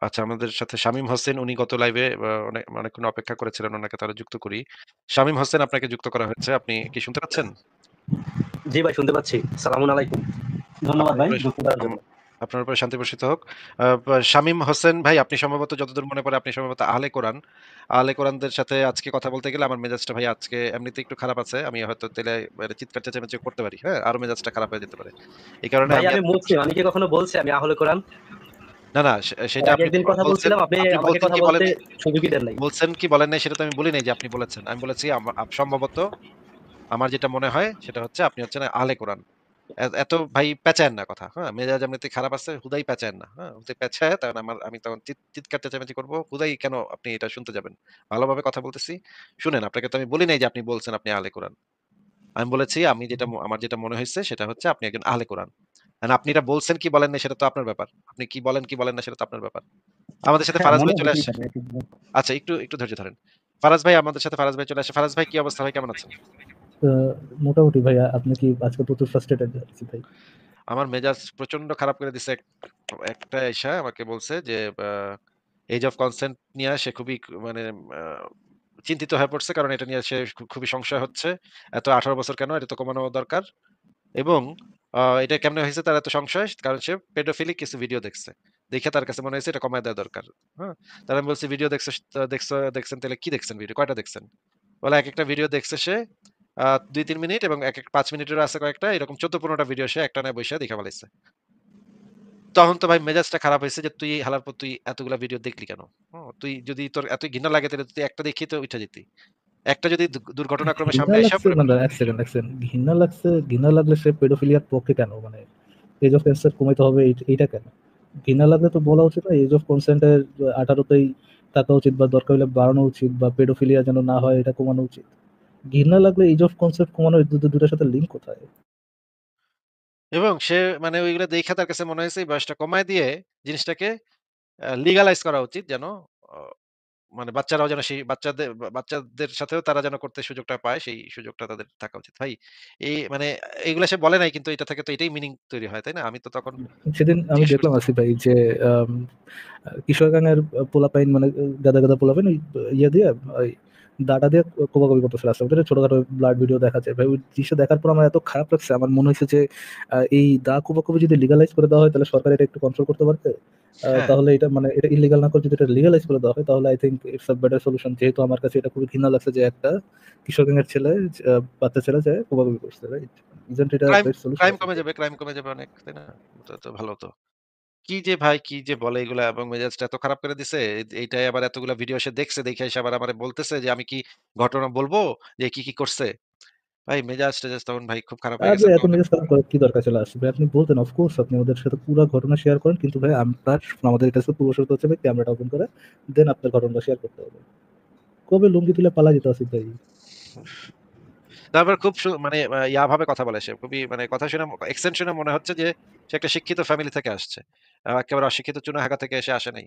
আচ্ছা, আমাদের সাথে শামীম হোসেন উনি গত লাইভে অনেকক্ষণ অপেক্ষা করেছিলেন। উনাকে তাহলে যুক্ত করি। শামীম হোসেন আপনাকে যুক্ত করা হয়েছে। আপনি কি শুনতে পাচ্ছেন? জি ভাই শুনতে পাচ্ছি। সালামুন আলাইকুম। ধন্যবাদ আপনার ভাই উপরে যুক্ত করার আম জন্য। আপনার উপরে শান্তি বর্ষিত হোক। শামীম হোসেন ভাই আপনি সম্ভবত যতদূর মনে পড়ে আপনি সম্ভবত আহলে কোরআন। আহলে কোরআনদের সাথে আজকে কথা বলতে গেলে আমার মেজাজটা ভাই আজকে এমনিতেই একটু খারাপ আছে। আমি হয়তো তাইলে মানে চিৎকার চেঁচামেচি করতে পারি। হ্যাঁ? আরো মেজাজটা খারাপ হয়ে যেতে পারে। এই কারণে ভাই আমি আমি আজকে মুসলিম। আমি কি কখনো বলছি আমি আহলে কোরআন? না, না এর সেটা আগে আপনি একদিন কথা বলছেন বলছিলাম, আপনি আপনি আমাকে বলছেন কথা কি বলেন বলতে নাই? সুযোগই দেন নাই। বলছেন কি বলেন নাই সেটা তো আমি বলি নাই যে আপনি বলেছেন। আমি বলেছি সম্ভবত আমার যেটা মনে হয় সেটা হচ্ছে আপনি হচ্ছেন আহলে কোরআন। এত ভাই পেঁচায়েন না কথা। হ্যাঁ? মেজাজ এমনিতেই খারাপ আছে, হুদাই পেঁচায়েন না। হ্যাঁ? হুদাই পেঁচায় তখন আমি তখন চিৎকার চেঁচামেচি করব। হুদাই কেন আপনি এটা শুনতে যাবেন? ভালোভাবে কথা বলতেছি। শুনেন, আপনাকে তো আমি বলি নাই যে আপনি বলছেন আপনি আহলে কোরআন। আমি বলেছি আমি আমার যেটা মনে হইছে সেটা হচ্ছে আপনি একজন আহলে কোরআন। এখন আপনি এটা বলছেন কি বলেন নাই সেটা তো আপনার ব্যাপার। আপনি কি বলেন কি বলেন না সেটা তো আপনার ব্যাপার। আমাদের সাথে হ্যাঁ, ফারাজ মনে ভাই চলে হতেই আসছে। পারে। আচ্ছা একটু ধৈর্য ধরেন। ফারাজ ভাই আমাদের সাথে ফারাজ ভাই চলে আসে। ফারাজ ভাই কি অবস্থা ভাই কেমন আছেন? আ মোটামুটি ভাইয়া আপনি কি আজকে প্রচুর ফ্রাস্ট্রেটেড আছি ভাই। আমার মেজাজ প্রচন্ড খারাপ করে দিছে। একটা এসা আমাকে বলছে যে আ এজ অফ কনসেন্ট নিয়ে সে খুবই মানে আ চিন্তিত হয়ে পড়ছে। কারণ এটা নিয়ে সে খুবই সংশয় হচ্ছে। এত ১৮ বছর কেন? এটা তো কমানো দরকার। এবং এটা কেমনে হইছে তার এত সংশয়? কারণ সে পেডোফিলিক কিছু ভিডিও দেখছে। দেখে তার কাছে মনে হইছে এটা কমায় দেওয়া দরকার। হ্যাঁ? তাহলে আমি বলছি, "ভিডিও দেখছেন তাইলে কি দেখছেন ভিডিও? কয়টা দেখছেন?" বলে একেকটা ভিডিও দেখছে সে ২-৩ মিনিট এবং একেক ৫ মিনিটেরও আছে কয়েকটা। এরকম ১৪-১৫ টা ভিডিও সে একটানায় বইসা দেইখা ফেলাইছে। তখন তো ভাই মেজাজটা খারাপ হইছে যে, "তুই হালার পর তুই এতগুলা ভিডিও দেখলি কেন? তুই যদি তোর এতই ঘৃণা লাগে তাহলে তুই একটা দেখেই তো উইঠা যেতি। একটা যদি দুর্ঘটনাক্রমে ঘৃণা সামনে আইসা লাগছে পড়ে না, এক সেকেন্ড, এক সেকেন্ড। ঘৃণা লাগছে, ঘৃণা লাগলে সে পেডোফিলিয়ার পক্ষে কেন? মানে এজ অফ কনসেন্ট কমাইতে হবে এইটা কেন? ঘৃণা লাগলে তো বলা উচিত না এজ অফ কনসেন্ট এর 18 তেই থাকা উচিত বা দরকার হলে বাড়ানো উচিত বা পেডোফিলিয়া যেন না হয় এটা কমানো উচিত। ঘৃণা লাগলে এজ অফ কনসেন্ট কমানো দুটার সাথে লিঙ্ক কোথায়? এবং সে মানে ওইগুলা দেইখা তার কাছে মনে হইছে এই বয়সটা কমায় দিয়ে জিনিসটাকে লিগালাইজ করা উচিত যেন অ মানে বাচ্চারাও যেন সেই বাচ্চাদের সাথেও তারা যেন করতে সুযোগটা পায়, সেই সুযোগটা তাদের থাকা উচিত। ভাই মানে এগুলা সে বলে নাই কিন্তু এটা থেকে তো এটাই মিনিং তৈরি হয়, তাই না? আমি তো তখন সেদিন আমি জিজ্ঞেস দেখলাম করছি আসিফ ভাই যে আম কিশোরগঞ্জের পোলাপাইন মানে গাদা পোলাপাইন ওই ইয়ে দিয়ে ওই ডাটা দিয়ে কোপাকুপি করতেছে রাস্তার ভিতরে ছোটখাটো ব্লাড ভিডিও দেখা যায়। ভাই ওই দৃশ্য দেখার পর আমার এত খারাপ লাগছে আমার মনে হয়েছে যে এই কোপাকুপি যদি লিগালাইজ করে দেওয়া হয় তাহলে সরকার এটা একটু কন্ট্রোল করতে পারবে। হ্যাঁ, তাহলে এটা মানে এটা ইল্লিগাল না করে যদি এটা লিগালাইজ করে দেওয়া হয় তাহলে I think it's a better solution. যেহেতু আমার কাছে এটা খুবই ঘৃণা লাগছে যে একটা কিশোরগঞ্জের ছেলে বাচ্চা ছেলে যে কোপাকুপি করছে, রাইট? ইজন্ট এটা crime best solution crime Asif কমে ভাই? যাবে, ক্রাইম কমে যাবে অনেক, তাই না? তো ভালো তো। কি যে ভাই কি যে বলে এগুলা এবং মেজাজটা এত খারাপ করে দিছে। এইটাই আবার এতগুলা ভিডিও সে দেখছে, দেখে এসে আবার আমারে বলতেছে যে আমি কি ঘটনা বলবো যে কি করছে? ভাই মেজাজ-টেজাজ তখন ভাই খুব খারাপ হয়ে আরে গেছে তো এত মেজাজ খারাপ করার কি দরকার ছিল আসিফ ভাই? আপনি বলতেন অফ কোর্স আপনি ওদের সাথে পুরা ঘটনা শেয়ার করেন। কিন্তু ভাই আমাদের কাছে পূর্ব শর্ত হচ্ছে ভাই ক্যামেরাটা ওপেন করে দেন আপনার ঘটনাটা শেয়ার করতে হবে। কবে লুঙ্গি তুলে পালা যেত আসিফ ভাই? তারপর খুব মানে ভাবে কথা বলে সে। খুবই মানে কথা শুনে অ্যাকসেন্ট শুনে মনে হচ্ছে যে সে একটা শিক্ষিত ফ্যামিলি থেকে আসছে। একেবারে অশিক্ষিত চুনাহাগা থেকে এসে আসে নাই।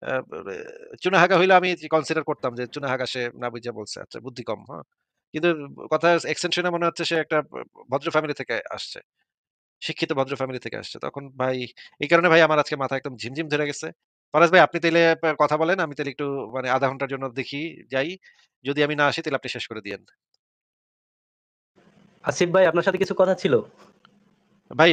আ বে চুনাহাগা হইলে আমি কনসিডার করতাম যে চুনাহাগা সে না বুইঝা বলছে। আচ্ছা বুদ্ধি কম, হ্যাঁ? কিন্তু কথা অ্যাকসেন্ট শুনে মনে হচ্ছে সে একটা ভদ্র ফ্যামিলি থেকে আসছে। শিক্ষিত ভদ্র ফ্যামিলি থেকে আসছে। তখন ভাই এই কারণে ভাই আমার আজকে মাথা একদম ঝিমঝিম ধরে গেছে। ফারাজ ভাই আপনি তাইলে কথা বলেন। আমি তাইলে একটু মানে ০.৫ ঘন্টার জন্য দেখি যাই। যদি আমি না আসি তাইলে আপনি শেষ করে দিয়েন। আসিফ ভাই আপনার সাথে কিছু কথা ছিল? ভাই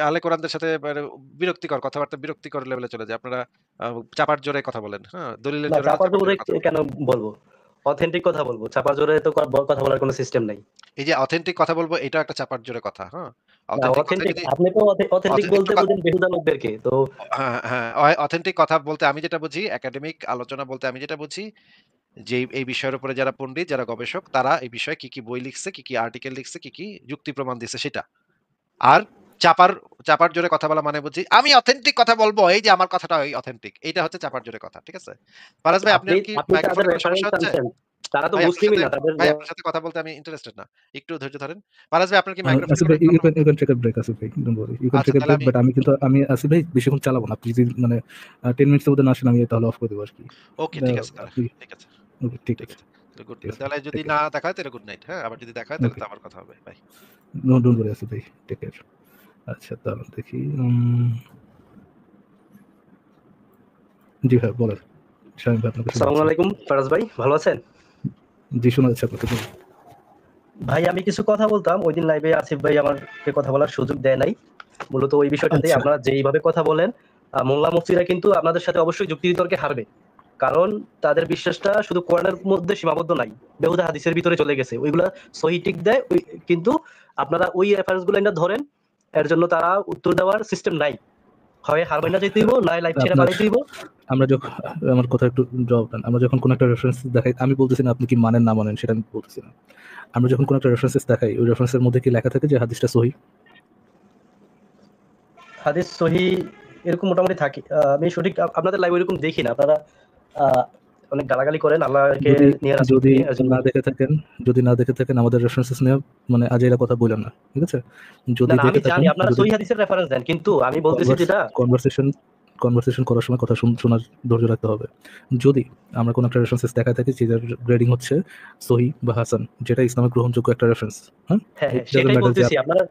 আহলে কোরআনদের সাথে মানে বিরক্তিকর কথাবার্তা বিরক্তিকর লেভেলে চলে যায়। আপনারা আ চাপার জোরে কথা বলেন। হ্যাঁ? দলিলের না জোরে না চাপা চাপার জোরে জোরে কথা বলেন। কেন বলবো? অথেন্টিক কথা বলবো। চাপা জোরে তো কথা বলার কোনো সিস্টেম নাই। এই যে অথেন্টিক কথা বলব এটাও একটা চাপার জোরে কথা। হ্যাঁ? না অথেন্টিক কথায় অথেন্টিক যদি আপনি তো অথেন্টিক অথেন্টিক বলতে বোঝেন বেহুদা লোকদেরকে। তো হ্যাঁ, অথেন্টিক কথা বলতে আমি যেটা বুঝি একাডেমিক আলোচনা বলতে আমি যেটা বুঝি যে এই বিষয়ের উপরে যারা পণ্ডিত, যারা গবেষক তারা এই বিষয়ে কি বই লিখছে, কি আর্টিকেল লিখছে, কি যুক্তি প্রমাণ দিছে সেটা। আর চাপার চাপার জোরে কথা বলা মানে বুঝি আমি অথেন্টিক কথা বলবো। এই যে আমার কথাটা ওই অথেন্টিক। এইটা হচ্ছে চাপার জোরে কথা। ঠিক আছে? ফারাজ ভাই আপনি আপনার কি আপনি তাদের মাইক্রোফোনে কোনো সমস্যা রেফারেন্স হচ্ছে? আনছেন। তারা তো ভাই আপনার মুসলিমই সাথে না। তাদের ভাই আপনার সাথে কথা বলতে আমি ইন্টারেস্টেড না। একটু ধৈর্য ধরেন। ফারাজ ভাই আপনার কি মাইক্রোফোনে আসিফ কোনো ভাই কোনো you can take a break Asif ভাই। Don't worry. ইউ ক্যান আচ্ছা টেক আ তাহলে ব্রেক বাট আমি আসিফ ভাই বেশিক্ষণ চালাবো না। আপনি যদি মানে 10 মিনিটস এর মধ্যে না আসেন আমি তাহলে অফ করে দেব আরকি। ওকে আ ঠিক আছে তাহলে। আপনি ঠিক আছে। ওকে ঠিক ঠিক আছে। আছে। তাহলে গুড ঠিক আছে ভাই। তাহলে যদি টেক কেয়ার। না দেখা হয় তাহলে গুড নাইট। হ্যাঁ? আবার যদি দেখা হয় তাহলে ওকে। তো আবার কথা হবে। বাই। ডোন্ট ওয়ারি আসিফ ভাই। Take care. আচ্ছা দাঁড়ান দেখি। জি ভাই বলেন। শামীম ভাই আপনাকে আসসালামু শুনছি। আলাইকুম ফারাজ ভাই, ভালো আছেন? জি শোনা যাচ্ছে আপনাকে, বলুন। ভাই আমি কিছু কথা বলতাম, ওই দিন লাইভে আসিফ ভাই আমাকে কথা বলার সুযোগ দেয় নাই। মূলত ওই বিষয়টাতে আচ্ছা, আপনারা যেইভাবে কথা বলেন, মোল্লা মুফতিরা কিন্তু আপনাদের সাথে অবশ্যই যুক্তি বিতর্কে হারবে। কারণ তাদের বিশ্বাসটা শুধু কোরআনের মধ্যে সীমাবদ্ধ নাই, বেহুদা হাদিসের ভিতরে চলে গেছে। ওইগুলা সহি টিক দেয়, কিন্তু আপনারা ওই রেফারেন্স গুলো ধরেন, এর জন্য তারা উত্তর দেওয়ার সিস্টেম নাই। হয় হারবাইনা যেতে হইব, নয় লাইভ ছেড়ে আপনার পালাইতে হইব। আমরা যখন আমার কথা একটু জবাব দেন। আমরা যখন কোনো একটা রেফারেন্স দেখাই, আমি বলতেছি না আপনি কি মানেন না মানেন সেটা আমি বলতেছি না। আমরা যখন কোনো একটা রেফারেন্সেস দেখাই, ওই রেফারেন্সের মধ্যে কি লেখা থাকে যে হাদিসটা সহিহ? হাদিস সহি এরকম মোটামুটি থাকে। আমি সঠিক আপনাদের লাইভ এরকম দেখি না। আপনারা আহ, অনেক গালাগালি করেন আল্লাহকে যদি নিয়ে, রাসূলকে যদি নিয়ে, এজন্য। না দেখে থাকেন, যদি না দেখে থাকেন আমাদের রেফারেন্সেস নিয়ে মানে আজেরা কথা বললেন না, ঠিক আছে? না যদি না, আমি দেখে থাকেন, জানি আপনারা যদি সহি হাদিসের রেফারেন্স দেন, কিন্তু আমি বলতেছি যেটা কনভারসেশন কনভারসেশন করার সময় কথা শোনার ধৈর্য রাখতে হবে। যদি আমরা কোনো একটা রেফারেন্সেস দেখা থাকি যেটার গ্রেডিং হচ্ছে সহি বা হাসান, যেটা ইসলামের গ্রহণযোগ্য একটা রেফারেন্স, হ্যাঁ, হ্যাঁ ইট হ্যাঁ ডাজন্ট সেটাই ম্যাটার যে বলতেছি। আপনারা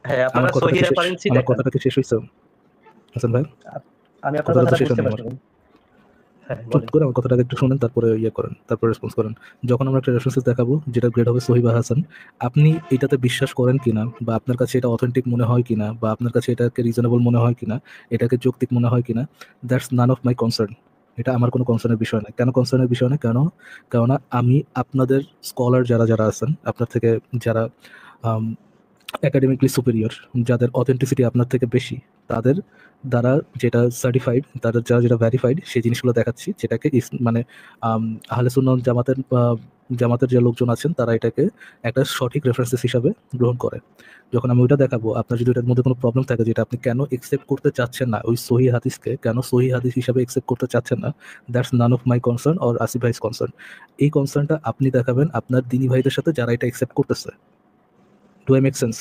হ্যাঁ আপনারা আমার কথাটা সহি কি শেষ, রেফারেন্সই আমার দেখান। কথাটা কি শেষ হয়েছে হাসান ভাই? আমি আপনার কথাটা তো কথাটা শেষ বুঝতে হয়নি আমার। পারছি। হ্যাঁ চুপ বলেন। করে আমার কথাটাকে একটু শুনেন, তারপরে ইয়ে করেন, তারপরে রেসপন্স করেন। যখন আমরা একটা রেফারেন্সেস দেখাবো যেটা গ্রেড হবে সহি বা হাসান, আপনি এটাতে বিশ্বাস করেন কিনা, বা আপনার কাছে এটা অথেন্টিক মনে হয় কিনা, বা আপনার কাছে এটাকে রিজনেবল মনে হয় কিনা, এটাকে যৌক্তিক মনে হয় কিনা, that's none of my concern. এটা আমার কোনো কনসার্নের বিষয় না। কেন কনসার্নের বিষয় না? কেননা আমি আপনাদের স্কলার যারা যারা আছেন, আপনার থেকে যারা একাডেমিকলি সুপিরিয়র, যাদের অথেন্টিসিটি আপনার থেকে বেশি, তাদের দ্বারা যেটা সার্টিফাইড, তাদের যারা যেটা ভ্যারিফাইড, সেই জিনিসগুলো দেখাচ্ছি, যেটাকে মানে আহলে সুন্নাত জামাতের যে লোকজন আছেন তারা এটাকে একটা সঠিক রেফারেন্সেস হিসাবে গ্রহণ করে। যখন আমি ওইটা দেখাবো, আপনার যদি এটার মধ্যে কোনো প্রবলেম থাকে যেটা আপনি কেন একসেপ্ট করতে চাচ্ছেন না, ওই সহি হাদিসকে কেন সহি হাদিস হিসাবে একসেপ্ট করতে চাচ্ছেন না, that's none of my concern or Asif vice concern. এই কনসার্নটা আপনি দেখাবেন আপনার দিনী ভাইদের সাথে যারা এটা একসেপ্ট করতেছে। Do I make sense?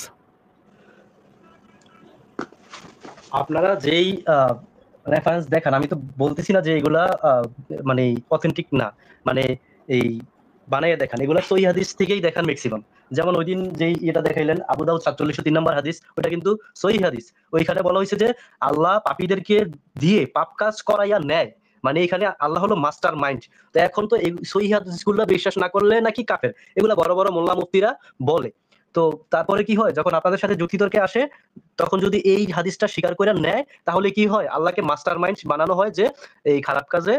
আপনারা যেই রেফারেন্স দেখান, আমি তো বলতেছি না যে এগুলা মানে অথেন্টিক না, মানে এই বানাইয়া দেখান, এগুলা সহি হাদিস থেকেই দেখান ম্যাক্সিমাম। যেমন ওই দিন যেই এটা দেখাইলেন আবু দাউদ 4703 নম্বর হাদিস, ওটা কিন্তু সহি হাদিস। ওইখানে বলা হয়েছে যে আল্লাহ পাপীদেরকে দিয়ে পাপ কাজ করাইয়া নেয়, মানে এখানে আল্লাহ হলো মাস্টার মাইন্ড। তো এখন তো এই সহি হাদিসগুলো বিশ্বাস না করলে নাকি কাফের, এগুলা বড় বড় মোল্লা মুফতিরা বলে। তো তারপরে কি হয়, যখন আপনাদের সাথে যুক্তিতর্কে আসে, তখন যদি এই হাদিসটা স্বীকার করে নেয়, তাহলে কি হয়, আল্লাহকে মাস্টার মাইন্ড বানানো হয় যে এই খারাপ কাজে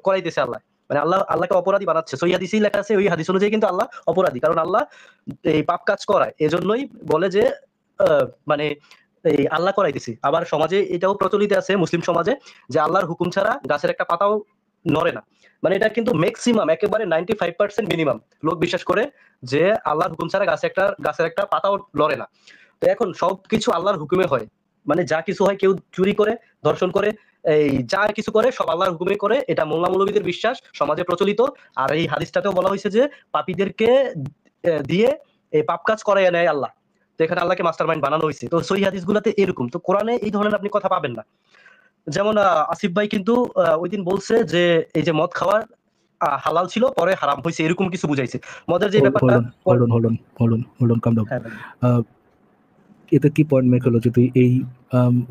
করাইতেছে আল্লাহ, মানে আল্লাহকে অপরাধী বানাচ্ছে। সহি হাদিসেই লেখা আছে, ওই হাদিস অনুযায়ী কিন্তু আল্লাহ অপরাধী, কারণ আল্লাহ এই পাপ কাজ করায়, এজন্যই বলে যে মানে এই আল্লাহ করাইতেছি। আবার সমাজে এটাও প্রচলিত আছে, মুসলিম সমাজে, যে আল্লাহর হুকুম ছাড়া গাছের একটা পাতাও নড়ে না। মানে এটা কিন্তু ম্যাক্সিমাম, একেবারে 95% মিনিমাম লোক বিশ্বাস করে যে আল্লাহর হুকুম ছাড়া গাছের একটা পাতাও লড়ে না। তো এখন সবকিছু আল্লাহর হুকুমে হয়, মানে যা কিছু হয়, কেউ চুরি করে, ধর্ষণ করে, এই যা কিছু করে সব আল্লাহর হুকুমে করে, এটা মোল্লা মৌলবীদের বিশ্বাস, সমাজে প্রচলিত। আর এই হাদিসটাতেও বলা হয়েছে যে পাপীদেরকে দিয়ে এই পাপ কাজ করাইয়া নেয় আল্লাহ। তো এখানে আল্লাহকে মাস্টার মাইন্ড বানানো হয়েছে। তো সহি হাদিসগুলোতে এরকম, তো কোরআনে এই ধরনের আপনি কথা পাবেন না। যেমন আসিফ ভাই কিন্তু ওই দিন বলছে যে এই যে মদ খাওয়ার হালাল ছিল পরে হারাম হয়েছে, এরকম কিছু বুঝাইছে। মদের যে ব্যাপারটা হোল্ড অন, কাম ডাউন। হ্যাঁ ভাই। এতে কি পয়েন্ট মেক হলো যদি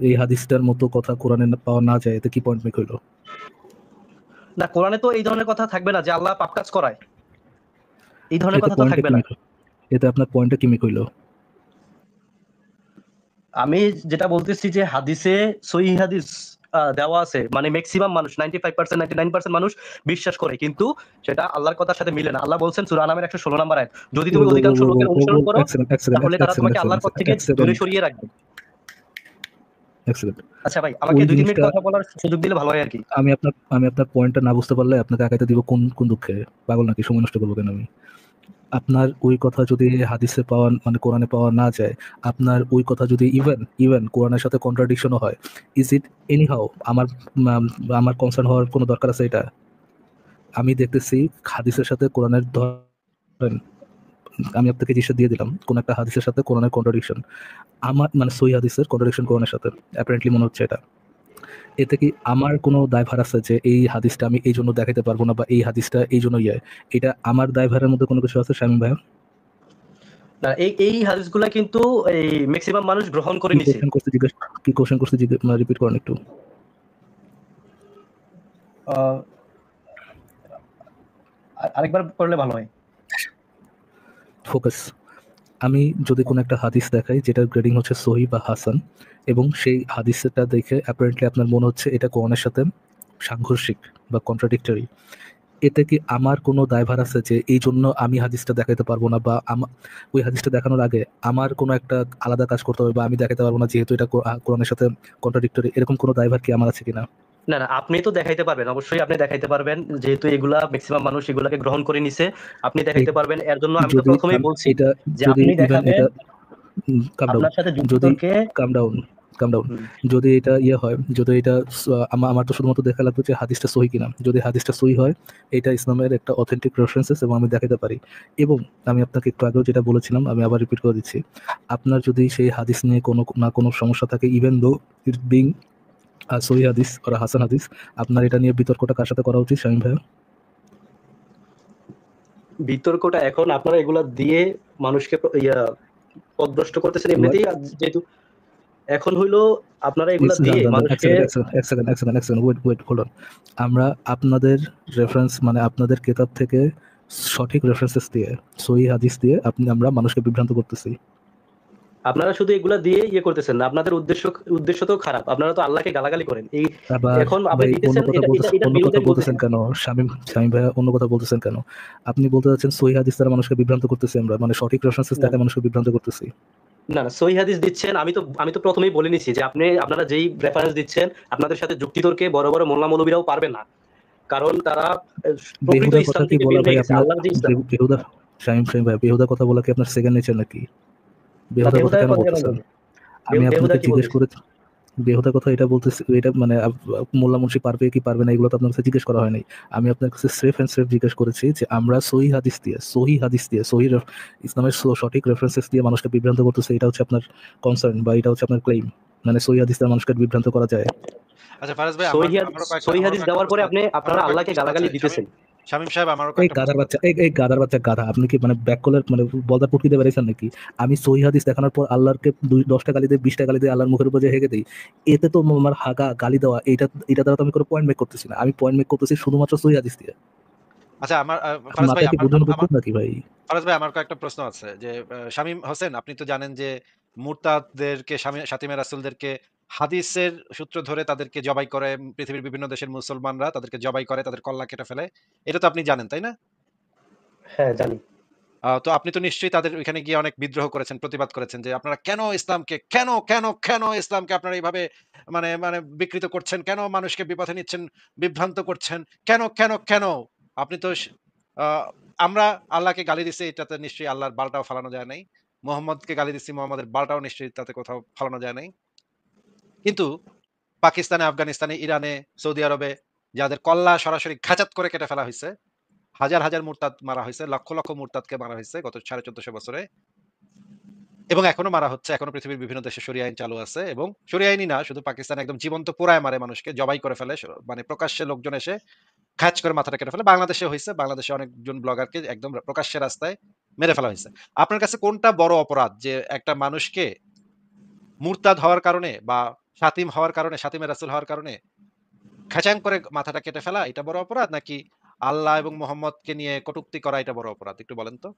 এই হাদিসটার মতো কথা কোরআনে পাওয়া না যায়? এতে কি পয়েন্ট মেক হলো? না, কোরআনে তো এই ধরনের কথা থাকবে না যে আল্লাহ পাপ কাজ করায়, এই ধরনের এতে কথা তো পয়েন্টটা থাকবে কি না। মেক হলো? এতে আপনার পয়েন্টটা কি মেক হইলো? আমি যেটা বলতেছি যে হাদিসে সহিহ হাদিস দেওয়া আছে, মানে ম্যাক্সিমাম মানুষ 95% 99% মানুষ বিশ্বাস করে, কিন্তু সেটা আল্লাহর কথার সাথে মিলে না। আল্লাহ বলছেন সূরা আনামের 116 নম্বর আয়াত, যদি তুমি অধিকাংশ লোকের অনুসরণ করো, তাহলে তারা তোমাকে আল্লাহর পথ থেকে দূরে সরিয়ে রাখবে। আচ্ছা ভাই, আমাকে ওই 2-3 মিনিট জিনিসটা কথা বলার সুযোগ দিলে ভালো হয় আর কি। আমি আপনার পয়েন্টটা না বুঝতে পারলে আপনাকে আগাইতে দিব কোন দুঃখে? পাগল নাকি? সময় নষ্ট করবো কেন আমি? আপনার ওই কথা যদি হাদিসে পাওয়া মানে কোরআনে পাওয়া না যায়, আপনার ওই কথা যদি ইভেন কোরআনের সাথে কন্ট্রাডিকশনও হয়, ইজ ইট এনি হাউ আমার কনসার্ন হওয়ার কোনো দরকার আছে? এটা আমি দেখতেছি হাদিসের সাথে কোরআনের, ধরেন আমি আপনাকে জিনিসটা দিয়ে দিলাম, কোন একটা হাদিসের সাথে কোরআনের কন্ট্রাডিকশন, আমার মানে সহি হাদিসের কন্ট্রাডিকশন কোরআনের সাথে অ্যাপারেন্টলি মনে হচ্ছে এটা। এতে কি আমার কোনো দায়ভার আছে যে এই হাদিসটা আমি এই জন্য দেখাতে পারবো না, বা এই হাদিসটা এই জন্য এটা আমার দায়ভারের মধ্যে কোনো কিছু আছে শামীম ভাই? না, এই এই হাদিসগুলা কিন্তু এই ম্যাক্সিমাম মানুষ গ্রহণ করে কি নিছে। কোশ্চেন করতে রিপিট করেন একটু। আহ, আরেকবার করলে ভালো হয়। ফোকাস। আমি যদি কোনো একটা হাদিস দেখাই যেটার গ্রেডিং হচ্ছে সহি বা হাসান, এবং সেই হাদিসটা দেখে অ্যাপারেন্টলি আপনার মনে হচ্ছে এটা কোরআনের সাথে সাংঘর্ষিক বা কন্ট্রাডিক্টরি, এতে কি আমার কোনো দায়ভার আছে যে এই জন্য আমি হাদিসটা দেখাতে পারবো না, বা ওই হাদিসটা দেখানোর আগে আমার কোনো একটা আলাদা কাজ করতে হবে, বা আমি দেখাতে পারবো না যেহেতু এটা কোরআনের সাথে কন্ট্রাডিক্টরি, এরকম কোনো দায়ভার কি আমার আছে কিনা? না না, আপনি তো দেখাইতে পারবেন, অবশ্যই আপনি দেখাইতে পারবেন, যেহেতু এগুলা ম্যাক্সিমাম মানুষ এগুলাকে গ্রহণ করে নিছে, আপনি দেখাইতে পারবেন। এর জন্য আমি তো যদি প্রথমেই বলছি এটা, যে যদি আপনি ইভেন দেখাবেন এটা কাম ডাউন, আপনার সাথে যুক্তি যদি তর্কে। কাম ডাউন কাম ডাউন, হুম, যদি এটা ইয়ে হয়, যদি এটা আমার তো শুধুমাত্র দেখা লাগবে যে হাদিসটা সহি কিনা। যদি হাদিসটা সহি হয়, এটা ইসলামের একটা অথেন্টিক রেফারেন্সেস এবং আমি দেখাতে পারি। এবং আমি আপনাকে একটু আগেও যেটা বলেছিলাম আমি আবার রিপিট করে দিচ্ছি, আপনার যদি সেই হাদিস নিয়ে কোনো না কোনো সমস্যা থাকে, ইভেন দো ইট বিং সহি হাদিস আর হাসান হাদিস, আপনার এটা নিয়ে বিতর্কটা কার সাথে করা উচিত শামীম ভাইয়া? বিতর্কটা এখন আপনারা এগুলা দিয়ে মানুষকে পথভ্রষ্ট করতেছেন এমনিতেই, আর যেহেতু এখন হইলো আপনারা এগুলা দিয়ে মানুষকে। আমরা আপনাদের রেফারেন্স মানে আপনাদের কিতাব থেকে সঠিক রেফারেন্সেস দিয়ে, সহি হাদিস দিয়ে আমরা মানুষকে বিভ্রান্ত করতেছি। আপনারা শুধু এগুলা দিয়ে করতেছেন না, আপনাদের উদ্দেশ্য তো খারাপ। আপনারা তো আল্লাহকে গালাগালি করেন। এই আবার এখন আপনি ভাই অন্য দিতেছেন কথা এটা এটা বলতেছেন, এটা অন্য বিরোধী কথা আমি বলতেছেন বলতেছি। কেন শামীম? শামীম ভাইয়া অন্য কথা বলতেছেন কেন? আপনি বলতে চাচ্ছেন সহি হাদিস দ্বারা মানুষকে বিভ্রান্ত করতেছি আমরা, মানে সঠিক রেফারেন্সেস না দেখে মানুষকে বিভ্রান্ত করতেছি। না না, সহি হাদিস দিচ্ছেন। আমি তো প্রথমেই বলে নিছি যে আপনারা যেই রেফারেন্স দিচ্ছেন, আপনাদের সাথে যুক্তি তর্কে বড় বড় মোল্লা মৌলবীরাও পারবে না, কারণ তারা প্রকৃত বেহুদা কথা ইসলাম কি থেকে বলা বের ভাই হয়ে গেছে, আপনার? আল্লাহর যে ইসলাম। বেহুদা, শামীম ভাই বেহুদা কথা বলা কি আপনার সেকেন্ড নেচার নাকি? না, বেহুদা কথা বেহুদার কেন কথা কেন বলতেছেন? বলবো? আমি বেহুদা আপনাকে কি জিজ্ঞেস বলতেছি? করে বেহুদা কথা এটা বলতেছি, এটা মানে মোল্লা মুন্সি পারবে কি পারবে না এগুলো তো আপনার কাছে জিজ্ঞেস করা হয়নি। আমি আপনার কাছে সেফ এন্ড সেফ জিজ্ঞেস করেছি যে আমরা ইসলামের সঠিক রেফারেন্সেস দিয়ে মানুষকে বিভ্রান্ত করতেছে, এটা হচ্ছে আপনার কনসার্ন বা এটা হচ্ছে আপনার ক্লেম, মানে সহি হাদিস দিয়ে মানুষকে বিভ্রান্ত করা যায়? আচ্ছা ফারাজ ভাই, সহি আমারও হাদিস কয়েকটা দেওয়ার প্রশ্ন পরে আছে। আপনারা আল্লাহকে গালাগালি দিতেছেন। শামীম সাহেব, আমারও এই কয়েকটা গাধার প্রশ্ন বাচ্চা, আছে। এই গাধার বাচ্চা গাধা, আপনি কি মানে ব্যাক কলের মানে বলদার পুটকি দিয়ে বেড়াইছেন নাকি? আমি সহি হাদিস দেখানোর পর আল্লাহকে 10টা গালি দিয়ে 20টা গালি দিয়ে আল্লাহর মুখের উপর যে হেগে দিই, এতে তো আমার হাগা গালি দেওয়া, এটা দ্বারা তো আমি কোনো পয়েন্ট মেক করতেছি না। আমি পয়েন্ট মেক করতেছি শুধুমাত্র সহি হাদিস দিয়ে। আচ্ছা, আমার ফারাজ ভাই, মাথায় কি বুঝুন বুঝুন নাকি ভাই? আমার কয়েকটা প্রশ্ন আছে যে শামীম হোসেন, আপনি তো জানেন যে মুরতাদদেরকে, শাতিমে রাসূলদেরকে হাদিসের সূত্র ধরে তাদেরকে জবাই করে, পৃথিবীর বিভিন্ন দেশের মুসলমানরা তাদেরকে জবাই করে, তাদের কল্লা কেটে ফেলে। এটা তো আপনি জানেন, তাই না? হ্যাঁ, জানি। তো আপনি তো নিশ্চয়ই তাদের ওইখানে গিয়ে অনেক বিদ্রোহ করেছেন, প্রতিবাদ করেছেন যে আপনারা কেন ইসলামকে, কেন ইসলামকে আপনারা এইভাবে মানে মানে বিকৃত করছেন? কেন মানুষকে বিপথে নিচ্ছেন, বিভ্রান্ত করছেন? কেন? আপনি তো আ আমরা আল্লাহকে গালি দিছি, এটাতে নিশ্চয়ই আল্লাহর বালটাও ফালানো যায় নাই। মুহাম্মদকে গালি দিছি, মুহাম্মদের বালটাও নিশ্চয়ই তাতে কোথাও ফালানো যায় নাই। কিন্তু পাকিস্তানে, আফগানিস্তানে, ইরানে, সৌদি আরবে যাদের কল্লা সরাসরি খাঁচাত করে কেটে ফেলা হইছে, হাজার মুরতাদ মারা হইছে, লক্ষ মুরতাদকে মারা হইছে গত ১৪৫০ বছরে, এবং এখনো মারা হচ্ছে। এখনো পৃথিবীর বিভিন্ন দেশে শরিয়া আইন চালু আছে, এবং শরিয়া আইনই না, শুধু পাকিস্তানে একদম জীবন্ত পোড়ায় মারে মানুষকে, জবাই করে ফেলে। মানে প্রকাশ্যে লোকজন এসে খাঁচ করে মাথাটা কেটে ফেলে। বাংলাদেশে হইছে। বাংলাদেশে অনেকজন ব্লগারকে একদম প্রকাশ্যে রাস্তায় মেরে ফেলা হইছে। আপনার কাছে কোনটা বড় অপরাধ? যে একটা মানুষকে মুরতাদ হওয়ার কারণে বা শাতিম হওয়ার কারণে, শাতিমে রাসূল হওয়ার কারণে খেচাং করে মাথাটা কেটে ফেলা, এটা বড় অপরাধ, নাকি আল্লাহ এবং মুহাম্মদকে নিয়ে কটূক্তি করা এটা বড় অপরাধ? একটু বলেন তো।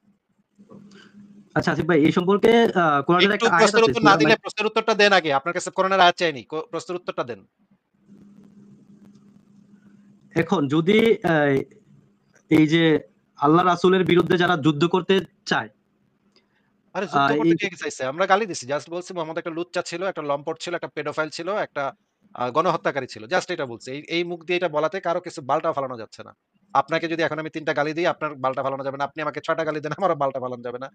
আচ্ছা আসিফ ভাই, এই সম্পর্কে কোরআনের একটু একটা আয়াত প্রশ্নের আছে উত্তর না সূরা দিলে, প্রশ্নের উত্তরটা দেন আগে। আপনার কাছে কোরআনের আয়াত চাইনি। প্রশ্নের উত্তরটা দেন। এখন যদি আহ, এই যে আল্লাহ রাসূলের বিরুদ্ধে যারা যুদ্ধ করতে চায়, আরে যুদ্ধ এই করতে কে চাইছে? আমরা গালি দিছি। জাস্ট বলছি মোহাম্মদ একটা লুচ্চা ছিল, একটা লম্পট ছিল, একটা পেডোফাইল ছিল, একটা গণহত্যাকারী ছিল। জাস্ট এটা বলছি। এই মুখ দিয়ে এটা বলাতে কারো কিছু বালটাও ফালানো যাচ্ছে না। আপনাকে যদি এখন আমি ৩ টা গালি দিই, আপনার বালটা ফালানো যাবে না। আপনি আমাকে ৬ টা গালি দেন, আমারও বালটা ফালানো যাবে না।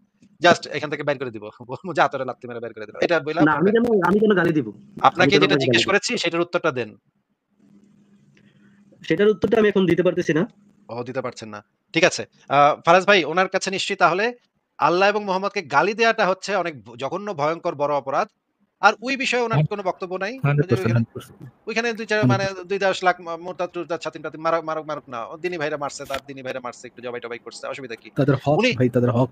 জাস্ট এখান থেকে বের করে দিব। বলবো যা, তোরে লাত্তি মেরে বের করে দিলাম। এটা বইলা না, পরে বের। আমি কেন গালি দিব? আমি আপনাকে কেন যেটা আপনাকে গালি জিজ্ঞেস দিব? করেছি সেটার উত্তরটা দেন। সেটার উত্তরটা আমি এখন দিতে পারতেছি না। দিতে পারছেন না। ঠিক আছে। ফারাজ ভাই, উনার কাছে নিশ্চয়ই তাহলে আল্লাহ এবং মুহাম্মদকে গালি দেওয়াটা হচ্ছে অনেক জঘন্য, ভয়ংকর বড় অপরাধ। আর ওই বিষয়ে উনার কোনো বক্তব্য নাই। ওই যে 100%, ওইখানে 100%, ওইখানে ২-৪ মানে 100%। ২-১০ লাখ মুরতাদ ছাতিম-টাতিম মারুক না। দিনী ভাইরা মারছে, তার দিনী ভাইরা মারছে, একটু জবাই-টবাই করছে। অসুবিধা কি? তাদের হক উনি ভাই, তাদের হক।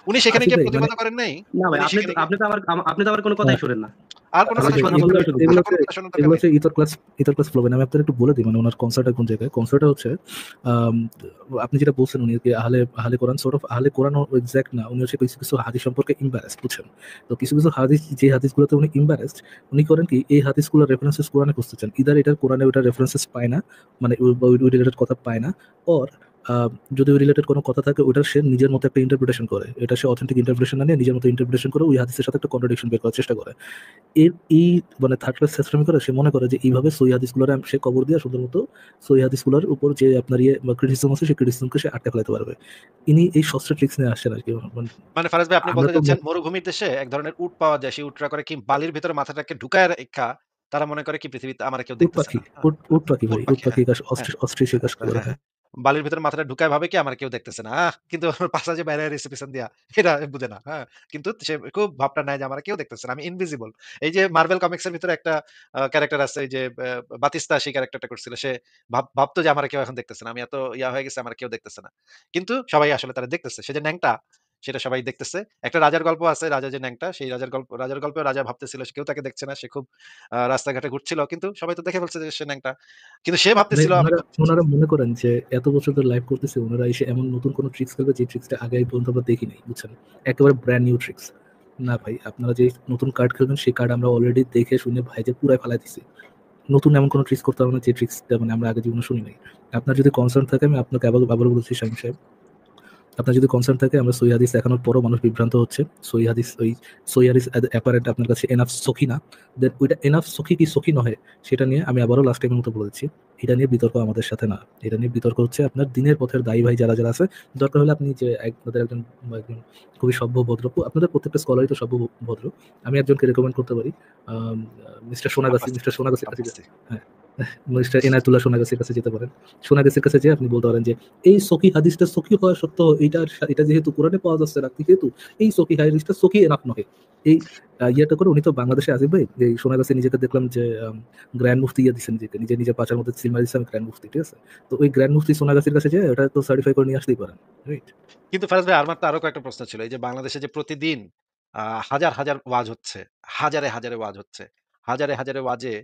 উনি সেখানে আসিফ গিয়ে ভাই মানে প্রতিবাদ করেন নাই? না ভাই, উনি আপনি সেখানে গিয়ে আপনি তো আমার কোনো কথাই শুনেন না। আর কোনো আসিফ কথা ভাই কথা শোনার বলতে দরকার বলতে নেই। এগুলো আর কোনো হচ্ছে কথা শোনার দরকার এগুলো নেই। হচ্ছে ইথর ক্লাস ফ্লো। আমি আপনার একটু বলে দিই মানে ওনার কনসার্টটা কোন জায়গায়। কনসার্টটা হচ্ছে আম, আপনি যেটা বলছেন উনি কি আহলে আহলে কোরআন সর্ট অফ আহলে কোরআন এক্সাক্ট না, উনি হচ্ছে কিছু কিছু হাদিস সম্পর্কে ইম্বারেসড, বুঝছেন? তো কিছু কিছু হাদিস, যে হাদিসগুলোতে উনি ইম্বারেসড, উনি করেন কি এই হাদিসগুলোর রেফারেন্সেস কোরআনে খুঁজতে চান। ইদার এটার কোরআনে ওটার রেফারেন্সেস পায় না, মানে ওই রিলেটেড কথা পায় না, ওর যদি ওই রিলেটেড কোনো কথা থাকে ওটার সে নিজের মতো একটা ইন্টারপ্রিটেশন করে, এটা সে অথেন্টিক ইন্টারপ্রিটেশন না নিয়ে নিজের মতো ইন্টারপ্রিটেশন করে ওই হাদিসের সাথে একটা কন্ট্রাডিকশন বের করার চেষ্টা করে। এর এই মানে থার্ড ক্লাস সিস্টেম করে সে মনে করে যে এইভাবে সই হাদিসগুলোর সে কবর দিয়ে সুন্দর মতো সই হাদিসগুলোর উপর যে আপনার ক্রিটিসিজম আছে সেই ক্রিটিসিজমকে সে আটকে ফেলাতে পারবে। ইনি এই সস্তা ট্রিক্স নিয়ে আসছেন আর কি। মানে ফারাজ ভাই আপনি আমরা বলতে তো চাচ্ছেন মরুভূমির দেশে এক ধরনের উট পাওয়া যায়। সেই উটরা করে কি বালির ভেতরে মাথাটাকে ঢুকায় রাইখা তারা মনে করে কি পৃথিবীতে আমার কেউ উট দেখতেছে পাখি, না। হ্যাঁ, উট পাখি ভাই, উট উট পাখি পাখি হ্যাঁ, কাজ হ্যাঁ, অস্ট্রিচ এই কাজ করে, হ্যাঁ, হ্যাঁ। হ্যাঁ। বালির ভেতরে মাথাটা ঢুকায় ভাবে কি আমার কেউ দেখতেছে না। কিন্তু ওর পাছা যে বাইরে রইছে পিছন দিয়া এটা বুঝে না। হ্যাঁ? কিন্তু সে খুব ভাবটা নেয় যে আমার কেউ দেখতেছে না। আমি ইনভিজিবল। এই যে মার্ভেল কমিক্স এর ভিতরে একটা ক্যারাক্টার আছে এই যে বাতিস্তা সেই ক্যারাক্টারটা করছিল। সে ভাবতো যে আমার কেউ এখন দেখতেছে না। আমি এত হয়ে গেছে আমার কেউ দেখতেছে না। কিন্তু সবাই আসলে তারা দেখতেছে। সে যে ন্যাংটা সেটা সবাই দেখতেছে। একটা রাজার গল্প আছে, রাজা যে ন্যাংটা সেই রাজার গল্পেও রাজা ভাবতেছিল কেউ তাকে দেখছে না। সে খুব রাস্তাঘাটে ঘুরছিল। কিন্তু সবাই তো দেখে ফেলছে যে সে ন্যাংটা। কিন্তু সে ভাই ভাবতেছিল আমি ওনারা খুব ওনারা মনে করেন যে এত বছর ধরে লাইভ করতেছে, ওনারা এসে এমন নতুন কোনো ট্রিক্স করবে যে ট্রিক্সটা আগে এই পর্যন্ত আমরা দেখি নাই, বুঝছেন? একেবারে ব্র্যান্ড নিউ ট্রিক্স। না ভাই, আপনারা যে নতুন কার্ড খেলবেন সেই কার্ড আমরা অলরেডি দেখে শুনে ভাইজে পুরাই ফেলাই দিছি। নতুন এমন কোনো ট্রিক্স করতে হবে না যে ট্রিক্সটা মানে আমরা আগে জীবনে শুনি নাই। আপনার যদি কনসার্ন থাকে, আমি আপনাকে আবারও বলছি শামীম সাহেব, আপনার যদি কনসার্ন থাকে, আমরা সহি হাদিস দেখানোর পরও মানুষ বিভ্রান্ত হচ্ছে। সহি হাদিস অ্যাপারেন্ট আপনার কাছে এনাফ সখী না, দেন ওইটা এনাফ সখী কি সখী নহে সেটা নিয়ে আমি আবারও লাস্ট টাইমের মতো বলেছি, এটা নিয়ে বিতর্ক আমাদের সাথে না। এটা নিয়ে বিতর্ক হচ্ছে আপনার দিনের পথের দায়ী ভাই যারা যারা আছে। দরকার হলে আপনি যে আপনাদের একজন একজন খুবই সভ্য ভদ্র, আপনাদের প্রত্যেকটা স্কলারই তো সভ্য ভদ্র, আমি একজনকে রেকমেন্ড করতে পারি, মিস্টার সোনাগাছির কাছে আব্বাসি। হ্যাঁ, মিস্টার এনায়েতুল্লাহ সোনাগাছির কাছে যেতে পারেন। সোনাগাছির কাছে যেয়ে আপনি বলতে পারেন যে এই সখী হাদিসটা সখী হওয়া সত্ত্বেও এটা যেহেতু কোরআনে পাওয়া যাচ্ছে না, যেহেতু এই সখী হাদিসটা সখী এনাফ নহে, এই ইয়েটা করে উনি তো বাংলাদেশে আসিফ ভাই এই সোনাগাছি নিজেকে দেখলাম যে গ্র্যান্ড মুফতি ইয়ে দিচ্ছেন নিজেকে, নিজের পাচার মধ্যে সিলমা দিচ্ছেন গ্র্যান্ড মুফতি, ঠিক আছে? তো ওই গ্র্যান্ড মুফতি সোনাগাছির কাছে যে ওটা তো সার্টিফাই করে নিয়ে আসতেই পারেন, রাইট? কিন্তু ফারাজ ভাই আমার তো আরো কয়েকটা প্রশ্ন ছিল। এই যে বাংলাদেশে যে প্রতিদিন হাজার ওয়াজ হচ্ছে, হাজারে ওয়াজ হচ্ছে। হাজারে ওয়াজে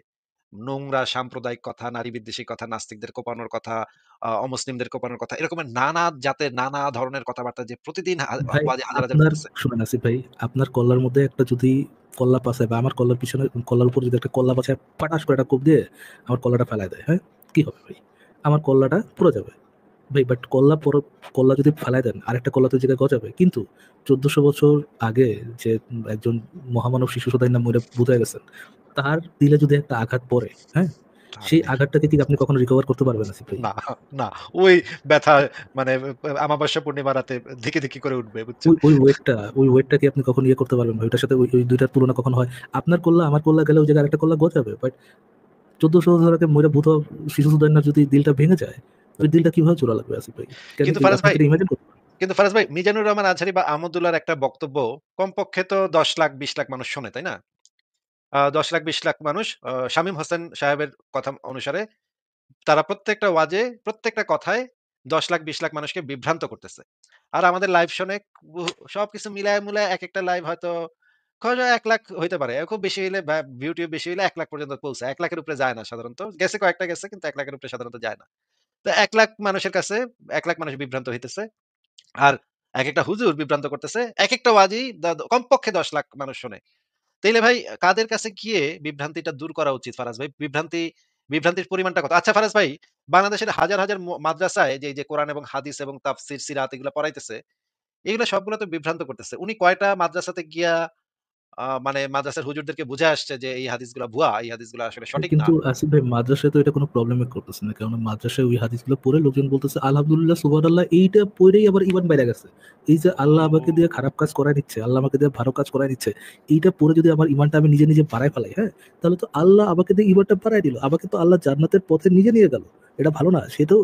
নোংরা সাম্প্রদায়িক কথা, নারী বিদ্বেষী কথা, নাস্তিকদের কোপানোর কথা, অমুসলিমদের কোপানোর কথা, এরকমের নানা জাতের নানা ধরনের কথাবার্তা যে প্রতিদিন ভাই ওয়াজে হাজার আপনার হইতেছে। শুনেন আসিফ ভাই, আপনার কল্লার মধ্যে একটা যদি কল্লা পাশায় বা আমার কল্লার পিছনে কল্লার উপর যদি একটা কল্লা পাশায় পাটাস করে একটা কোপ দিয়ে আমার কল্লাটা ফেলায় দেয়, হ্যাঁ, কি হবে ভাই? আমার কল্লাটা পুরো যাবে ভাই। বাট কল্লা যদি ফেলায় দেন আরেকটা কল্লা তো জায়গায় গজাবে। কিন্তু 1400 বছর আগে যে একজন মহামানব শিশু সদাই নাম মরে ভূত হয়ে গেছেন, তার দিলে যদি একটা আঘাত পড়ে, হ্যাঁ, সেই আরে আঘাতটাকে কি আপনি কখনো রিকভার করতে পারবেন আসিফ ভাই? না, না। ওই ব্যথা মানে আমাবস্যা পূর্ণিমা রাতে ধিকি করে উঠবে বুঝছেন? ওই ওয়েটটা কি আপনি কখনো ইয়ে করতে পারবেন ভাই? ওইটার সাথে ওই দুইটার তুলনা কখনো হয়? আপনার কল্লা আমার কল্লা গেলে ওই জায়গায় আরেকটা কল্লা গজাবে। বাট 1400 বছর আগে মইরা ভূত হওয়া শিশু সুদান্নার যদি দিলটা ভেঙে যায়, ওই দিলটা কিভাবে জোড়া লাগবে আসিফ ভাই? কেন কিন্তু কি ফারাজ আপনি ভাই কি ইমাজিন করতে পারেন? কিন্তু ফারাজ ভাই মিজানুর রহমান আজহারী বা আহমদুল্লাহর একটা বক্তব্য কমপক্ষে তো ১০ লাখ ২০ লাখ মানুষ শোনে, তাই না? ১০ লাখ ২০ লাখ মানুষ শামীম হোসেন সাহেবের কথা অনুসারে তারা প্রত্যেকটা ওয়াজে, প্রত্যেকটা কথায় ১০ লাখ ২০ লাখ মানুষকে বিভ্রান্ত করতেছে। আর আমাদের লাইভ শুনে সবকিছু মিলায়-মুলায় একেকটা লাইভ হয়তো ১ লাখ হইতে পারে। খুব বেশি হইলে ভিউ-টিউ বেশি হইলে ১ লাখ পর্যন্ত পৌঁছায়। ১ লাখের উপরে যায় না সাধারণত। গেছে কয়েকটা গেছে কিন্তু ১ লাখের উপরে সাধারণত যায় না। তো ১ লাখ মানুষের কাছে ১ লাখ মানুষ বিভ্রান্ত হইতেছে। আর একেকটা হুজুর বিভ্রান্ত করতেছে। একেকটা ওয়াজই কমপক্ষে ১০ লাখ মানুষ শোনে। তাইলে ভাই কাদের কাছে গিয়ে বিভ্রান্তিটা দূর করা উচিত ফারাজ ভাই? বিভ্রান্তির পরিমাণটা কত? আচ্ছা ফারাজ ভাই, বাংলাদেশের হাজার মাদ্রাসায় যে এই যে কোরআন এবং হাদিস এবং তাফসির, সিরাত এগুলা পড়াইতেছে, এগুলা সবগুলা তো বিভ্রান্ত করতেছে। উনি কয়টা মাদ্রাসাতে গিয়া মানে মাদ্রাসার হুজুরদেরকে বুঝায় আসছে যে এই হাদিসগুলা ভুয়া, এই হাদিসগুলা আসলে সঠিক না। কিন্তু আসিফ ভাই মাদ্রাসায় তো এটা কোনো প্রবলেমে করতেছে না। কারণ মাদ্রাসায় ওই হাদিসগুলো পড়ে লোকজন বলতেছে আলহামদুলিল্লাহ, সুবহানাল্লাহ, এইটা পড়েই আবার ঈমান বাইরা গেছে। এই যে আল্লাহ আমাকে দিয়ে খারাপ কাজ করায় নিচ্ছে, আল্লাহ আমাকে দিয়ে ভালো কাজ করায় নিচ্ছে, এইটা পড়ে যদি আমার ঈমানটা আমি নিজে বাড়ায় ফেলাই, হ্যাঁ? তাহলে তো আল্লাহ আমাকে দিয়ে ঈমানটা বাড়ায় দিল। আমাকে তো আল্লাহ জান্নাতের পথে নিজে নিয়ে গেল। এটা ভালো না? সে তো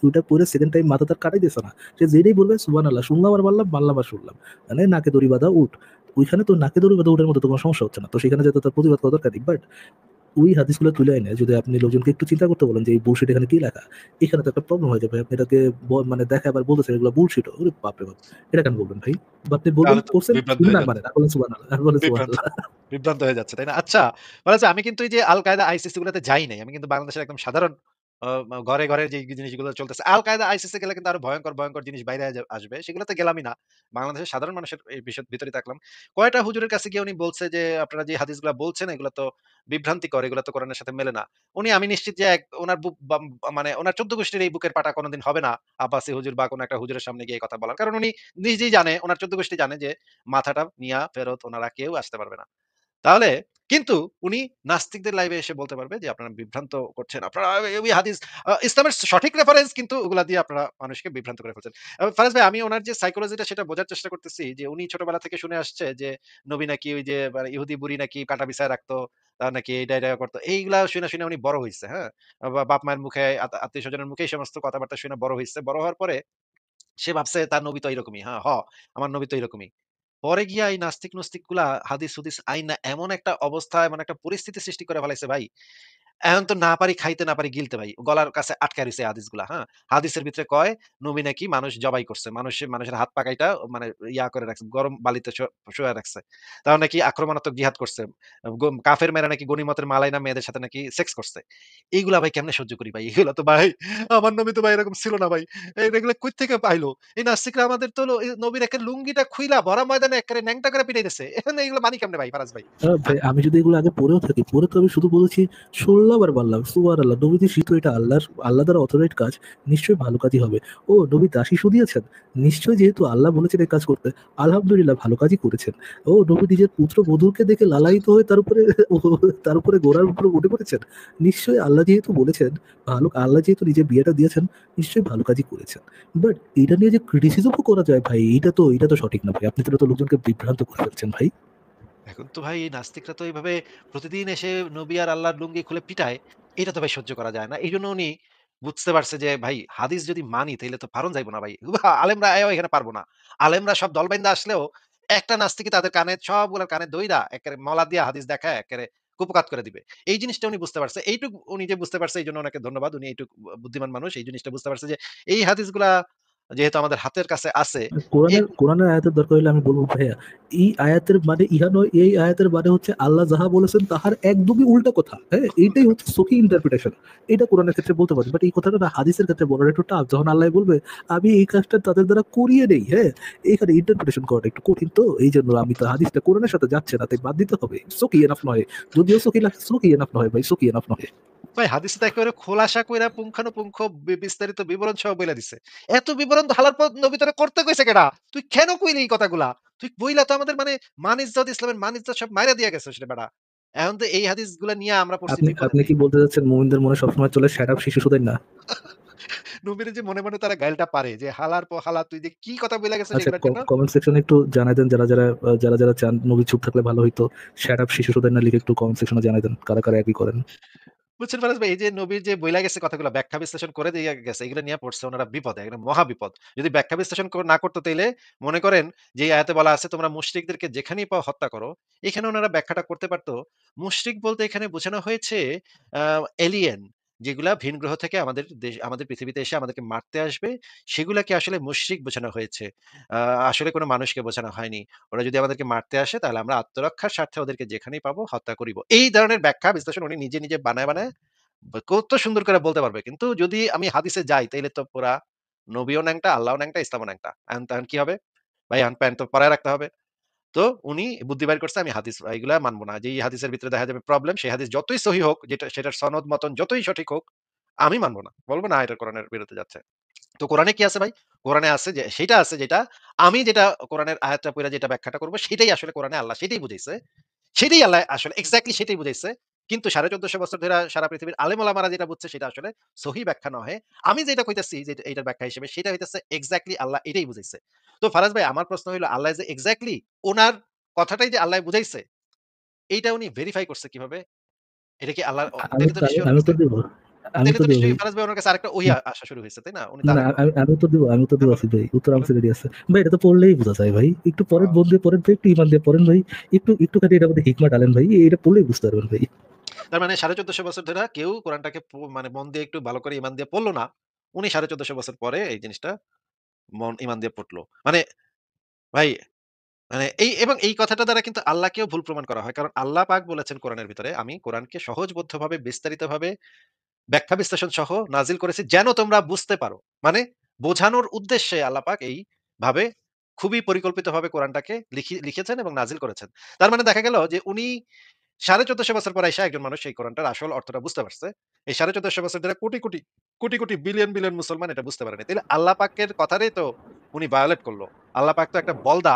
ওটা পড়ে সেকেন্ড টাইম মাথা তার কাটাই দিছে না। সে যেটাই বলবে সুবহানাল্লাহ, শুনলাম আর মানলাম আর শুনলাম। মানে নাকে দড়ি বাঁধা উট। ওইখানে তো নাকে দড়ি বাঁধা উটের মতো তো কোনো সমস্যা হচ্ছে না। তো সেখানে যেতে তার প্রতিবাদ করা দরকার নেই। বাট ওই হাদিসগুলো তুলে এনে যদি আপনি লোকজনকে একটু চিন্তা করতে বলেন যে এই বুলশিট এখানে কি লেখা, এখানে তো একটা প্রবলেম হয়ে যাবে। আপনি এটাকে মানে দেখা আবার বলতেছেন এগুলো বুলশিট, ওরে বাপরে বাপ, এটা কেন বলবেন ভাই? বা আপনি বলবেন তাহলে তো করছেন, বিভ্রান্ত শুনেন হয়ে আর যাচ্ছে। মানেন, আর বলেন সুবহানাল্লাহ, আর বলেন বিভ্রান্ত সুবহানাল্লাহ। বিভ্রান্ত হয়ে যাচ্ছে, তাই না? আচ্ছা, বলা যায় আমি কিন্তু এই যে আল কায়দা আইসিসি গুলোতে যাই নাই। আমি কিন্তু বাংলাদেশের একদম সাধারণ ঘরে, ঘরে যে জিনিসগুলো চলতেছে। আল কায়দা আইসিসি গেলে কিন্তু আরো ভয়ংকর, ভয়ংকর জিনিস বাইরে আসবে। সেগুলোতে গেলামই না। বাংলাদেশের সাধারণ মানুষের এই বিষয়ের ভিতরেই থাকলাম। কয়টা হুজুরের কাছে গিয়ে উনি বলছে যে, "আপনারা যে হাদিসগুলা বলছেন এগুলা তো বিভ্রান্তিকর, এগুলা তো কোরআনের সাথে মেলে না।" আমি নিশ্চিত যে উনার বুক মানে উনার ১৪ গোষ্ঠীর এই বুকের পাটা কোনদিন হবে না আব্বাসী হুজুর বা কোন একটা হুজুরের সামনে গিয়ে এই কথা বলার। কারণ উনি নিজেই জানে, উনার ১৪ গোষ্ঠী জানে যে মাথাটা নিয়া ফেরত উনারা কেউ আসতে পারবে না। তাহলে কিন্তু উনি নাস্তিকদের লাইভে এসে বলতে পারবে যে আপনারা বিভ্রান্ত করছেন। আপনারা ওই হাদিস ইসলামের সঠিক রেফারেন্স কিন্তু ওগুলা দিয়ে আপনারা মানুষকে বিভ্রান্ত করে ফেলছেন। ফারাজ ভাই, আমি উনার যে সাইকোলজিটা সেটা বোঝার চেষ্টা করতেছি যে উনি ছোটবেলা থেকে শুনে আসছে যে নবী নাকি ওই যে মানে ইহুদি বুড়ি নাকি কাটা বিছায় রাখতো। নাকি এইটা করতো। এইগুলা শুনে উনি বড় হইছে, হ্যাঁ? বাপ-মায়ের মুখে আত্মীয়স্বজনের মুখে এই সমস্ত কথাবার্তা শুনে বড় হইছে। বড় হওয়ার পরে সে ভাবছে তার নবী তো এরকমই। হ্যাঁ, আমার নবী তো এরকমই। পরে গিয়া এই নাস্তিক-নুস্তিক গুলা হাদিস-হুদিস আইনা এমন একটা অবস্থা, এমন একটা পরিস্থিতি সৃষ্টি করে ফেলাইছে ভাই। এখন তো না পারি খাইতে, না পারি গিলতে ভাই। গলার কাছে আটকায় রইছে এই হাদিসগুলা, হ্যাঁ? হাদিসের ভিতরে কয় নবী নাকি মানুষ জবাই করছে। মানুষের হাত পা কাইটা মানে করে রাখছে। গরম বালিতে শোয়া রাখছে। তাও নাকি আক্রমণাত্মক জিহাদ করছে। কাফের মেয়েরা নাকি গনিমতের মাল আইনা মেয়েদের সাথে নাকি সেক্স করছে। এইগুলা ভাই কেমনে সহ্য করি ভাই? এগুলা তো ভাই আমার নবী তো ভাই এরকম ছিল না ভাই। এগুলা কই থেকে পাইলো? এই নাস্তিকরা আমাদের তো নবীর একের লুঙ্গিটা খুইলা ভরা ময়দানে একেবারে ন্যাংটা করে পিটাইতেছে। এখন এগুলো মানি কেমনে ভাই ফারাজ ভাই? ভাই আমি যদি এগুলো আগে পড়েও থাকি, পড়ে তো আমি শুধু বলেছি ১৬ বার বললাম সুবহানাল্লাহ, নবী যে শীত এটা আল্লাহ দ্বারা অথরাইট কাজ, নিশ্চয়ই ভালো কাজই হবে। ও নবী দাসী শুধিয়েছেন, নিশ্চয়ই যেহেতু আল্লাহ বলেছেন এই কাজ করতে, আলহামদুলিল্লাহ ভালো কাজই করেছেন। ও নবী নিজের পুত্র বধূকে দেখে লালায়িত হয়ে তার উপরে ঘোড়ার উপরে উঠে পড়েছেন, নিশ্চয়ই আল্লাহ যেহেতু বলেছেন, আল্লাহ যেহেতু নিজের বিয়েটা দিয়েছেন, নিশ্চয়ই ভালো কাজই করেছেন। বাট এটা নিয়ে যে ক্রিটিসিজমও করা যায় ভাই, এটা তো সঠিক না ভাই। আপনি তো লোকজনকে বিভ্রান্ত করে ফেলছেন ভাই। এখন তো ভাই এই নাস্তিকরা তো এইভাবে প্রতিদিন এসে নবী আর আল্লাহর লুঙ্গি খুলে পিটায়। এটা তো ভাই সহ্য করা যায় না। এইজন্য উনি বুঝতে পারছে যে ভাই হাদিস যদি মানি তাইলে তো পারন যাইব না ভাই। আলেমরা আয়াও এখানে পারব না। আলেমরা সব দল বাইন্দা আসলেও একটা নাস্তিকে তাদের কানে সবগুলোর কানে দইরা একেবারে মলা দিয়া হাদিস দেখায় একেবারে কুপকাত করে দিবে। এই জিনিসটা উনি বুঝতে পারছে। এইটুকু উনি যে বুঝতে পারছে এইজন্য উনাকে ধন্যবাদ। উনি এইটুক বুদ্ধিমান মানুষ। এই জিনিসটা বুঝতে পারছে যে এই হাদিসগুলা যেহেতু আমাদের হাতের কাছে আছে এ কোরআনের আয়াতের দরকার হলে আমি বলবো ভাইয়া, এই আয়াতের মানে ইহা নয়, এই আয়াতের মানে হচ্ছে আল্লাহ যাহা বলেছেন তাহার একদমই উল্টা কথা। হ্যাঁ, এইটাই হচ্ছে সহি ইন্টারপ্রিটেশন। এটা কোরআনের ক্ষেত্রে বলতে পারি, বাট এই কথাটা না হাদিসের ক্ষেত্রে বলার একটু টাফ। যখন আল্লাহ বলবে আমি এই কাজটা তাদের দ্বারা করিয়ে নেই, হ্যাঁ, এখানে ইন্টারপ্রিটেশন করাটা একটু কঠিন, তো এই জন্য আমি তো হাদিসটা কোরআনের সাথে যাচ্ছে না, তাই বাদ দিতে হবে। সকি এনাফ নয়, যদিও সকি এনাফ নয় ভাই, সকি এনাফ নয়। ভাই হাদিসে তো একেবারে খোলাসা কইরা পুঙ্খানুপুঙ্খ বিস্তারিত বিবরণ সহ বইলা দিছে। এত বিবরণ হালার পর নবী তোরে করতে কইছে কেডা? তুই কেন কইলি এই কথাগুলা? তুই বইলা তো আমাদের মানে মান-ইজ্জত, ইসলামের মান-ইজ্জত সব মাইরা দিয়া গেছিস রে বেটা। এখন তো এই হাদিসগুলা নিয়া আমরা পড়ছি আপনি বিপদে আপনি ভাই। কি বলতে চাচ্ছেন মুমিনদের মনে সবসময় চলে শ্যাট আপ শিশু সুদের না? নবীরে যে মনে, মনে তারা গাইলটা পারে যে হালার পর হালা তুই যে কি কথা বইলা গেছিস আচ্ছা, এগুলার জন্য? কমেন্ট সেকশনে একটু জানাই দেন, যারা চান নবী চুপ থাকলে ভালো হইতো। শ্যাট আপ শিশু সুদের না লিখে একটু কমেন্ট সেকশনে জানাই দেন কারা কারা একই করেন। বুঝছেন ফারাজ ভাই? এই যে নবীর যে বইলা গেছে কথাগুলা ব্যাখ্যা বিশ্লেষণ করে দিয়ে গেছে, এগুলো নিয়ে পড়ছে ওনারা বিপদে, একদম মহা বিপদ। যদি ব্যাখ্যা বিশ্লেষণ না করতো তাইলে মনে করেন যে এই আয়াতে বলা আছে তোমরা মুশরিকদেরকে যেখানেই পাও হত্যা করো। এখানে ওনারা ব্যাখ্যাটা করতে পারতো। মুশরিক বলতে এখানে বোঝানো হয়েছে আ এলিয়েন, যেগুলা ভিন গ্রহ থেকে আমাদের পৃথিবীতে এসে আমাদেরকে মারতে আসবে, সেগুলাকে আসলে মুশরিক বোঝানো হয়েছে। আ আসলে কোন মানুষকে বোঝানো হয়নি। ওরা যদি আমাদেরকে মারতে আসে তাহলে আমরা আত্মরক্ষার স্বার্থে ওদেরকে যেখানেই পাবো হত্যা করিব। এই ধরনের ব্যাখ্যা বিশ্লেষণ উনি নিজে বানায় কত সুন্দর করে বলতে পারবে। কিন্তু যদি আমি হাদিসে যাই তাইলে তো পুরা নবীও ন্যাংটা, আল্লাহও ন্যাংটা, ইসলামও ন্যাংটা। তখন কি হবে? ভাই এখন প্যান্ট তো পরায় রাখতে হবে। তো উনি বুদ্ধি বাইর করছে আমি হাদিস এগুলা মানব না। যে এই হাদিসের ভিতরে দেখা যাবে প্রবলেম, সেই হাদিস যতই সহি হোক, সেটার সনদ মতন যতই সঠিক হোক, আমি মানব না। বলব না এটা কোরআনের বিরুদ্ধে যাচ্ছে। তো কোরআনে কি আছে ভাই? কোরআনে আছে যে সেইটা আছে যেটা আমি যেটা কোরআনের আয়াতটা পইড়া যেটা ব্যাখ্যাটা করব সেটাই আসলে কোরআনে আল্লাহ সেটাই বুঝাইছে। সেটাই আল্লাহ আসলে এক্সাক্টলি সেটাই বুঝাইছে। কিন্তু ১৪৫০ বছর ধইরা সারা পৃথিবীর আলেম ওলামারা যেটা বুঝছে সেটা আসলে সহি ব্যাখ্যা নহে। আমি যেটা কইতাছি যে এইটার ব্যাখ্যা হিসেবে সেটা হইতেছে এক্সাক্টলি আল্লাহ এটাই বুঝাইছে। তো ফারাজ ভাই আমার প্রশ্ন হইলো আল্লাহ যে এক্সাক্টলি উনার কথাটাই যে আল্লাহ বুঝাইছে, এইটা উনি ভেরিফাই করছে কিভাবে? এটা কি আল্লাহর আমি তাইলে তো নিশ্চয়ই ওনার আমি কাছে তো দিব আমি তাইলে তো তো দিব ভাই। নিশ্চয়ই ফারাজ ভাই ওনার কাছে আরেকটা ওহী আসা শুরু হইছে, তাই না? উনি তো না, না, আরেকটা আমি তো দিব বলেন, আছি ভাই। উত্তর আমার বলেন। কাছে রেডি আছে। ভাই এটা তো পড়লেই বোঝা যায় ভাই। একটু পড়েন, মন দিয়ে পড়েন ভাই, একটু ঈমান দিয়ে পড়েন ভাই। একটুখানি এটার মধ্যে হিকমা ঢালেন ভাই। এটা পড়লেই বুঝতে পারবেন ভাই। তার মানে 1450 বছর ধরে কেউ কোরআনটাকে মানে মন দিয়ে একটু ভালো করে ঈমান দিয়ে পড়ল না। উনি 1450 বছর পরে এই জিনিসটা ঈমান দিয়ে পড়ল। মানে ভাই মানে এবং এই কথাটা দ্বারা কিন্তু আল্লাহকেও ভুল প্রমাণ করা হয়। কারণ আল্লাহ পাক বলেছেন কোরআনের ভিতরে, "আমি কোরআনকে সহজবোধ্যভাবে বিস্তারিতভাবে ব্যাখ্যা বিশ্লেষণ সহ নাজিল করেছি যেন তোমরা বুঝতে পারো।" মানে বোঝানোর উদ্দেশ্যে আল্লাহ পাক এইভাবে খুবই পরিকল্পিতভাবে কোরআনটাকে লিখেছেন এবং নাজিল করেছেন। তার মানে দেখা গেল যে উনি 1450 বছর পরে আইসা একজন মানুষ এই কোরআনটার আসল অর্থটা বুঝতে পারছে। এই 1450 বছর ধরে কোটি, বিলিয়ন মুসলমান এটা বুঝতে পারে নাই। তাইলে আল্লাহ পাকের কথারই তো উনি ভায়োলেট করল। আল্লাহ পাক তো একটা বলদা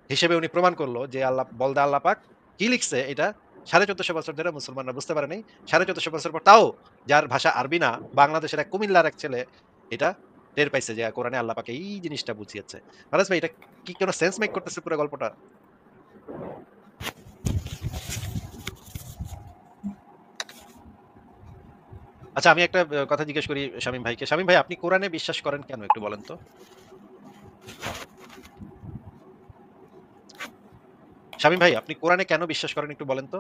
হিসেবে উনি প্রমাণ করল যে বলদা আল্লাহ পাক কি লিখছে এটা 1450 বছর ধরে মুসলমানরা বুঝতে পারে নাই। 1450 বছর পর তাও যার ভাষা আরবি না, বাংলাদেশের এক কুমিল্লার এক ছেলে এটা টের পাইছে যে কোরআনে আল্লাহ পাক এই জিনিসটা বুঝিয়েছে। ফারাজ ভাই এটা কি কোন সেন্স মেক করতেছে পুরো গল্পটা? আচ্ছা আমি একটা কথা জিজ্ঞেস করি শামীম ভাইকে। শামীম ভাই আপনি কোরআনে বিশ্বাস করেন কেন একটু বলেন তো? শামীম ভাই আপনি কোরআনে কেন বিশ্বাস করেন একটু বলেন তো?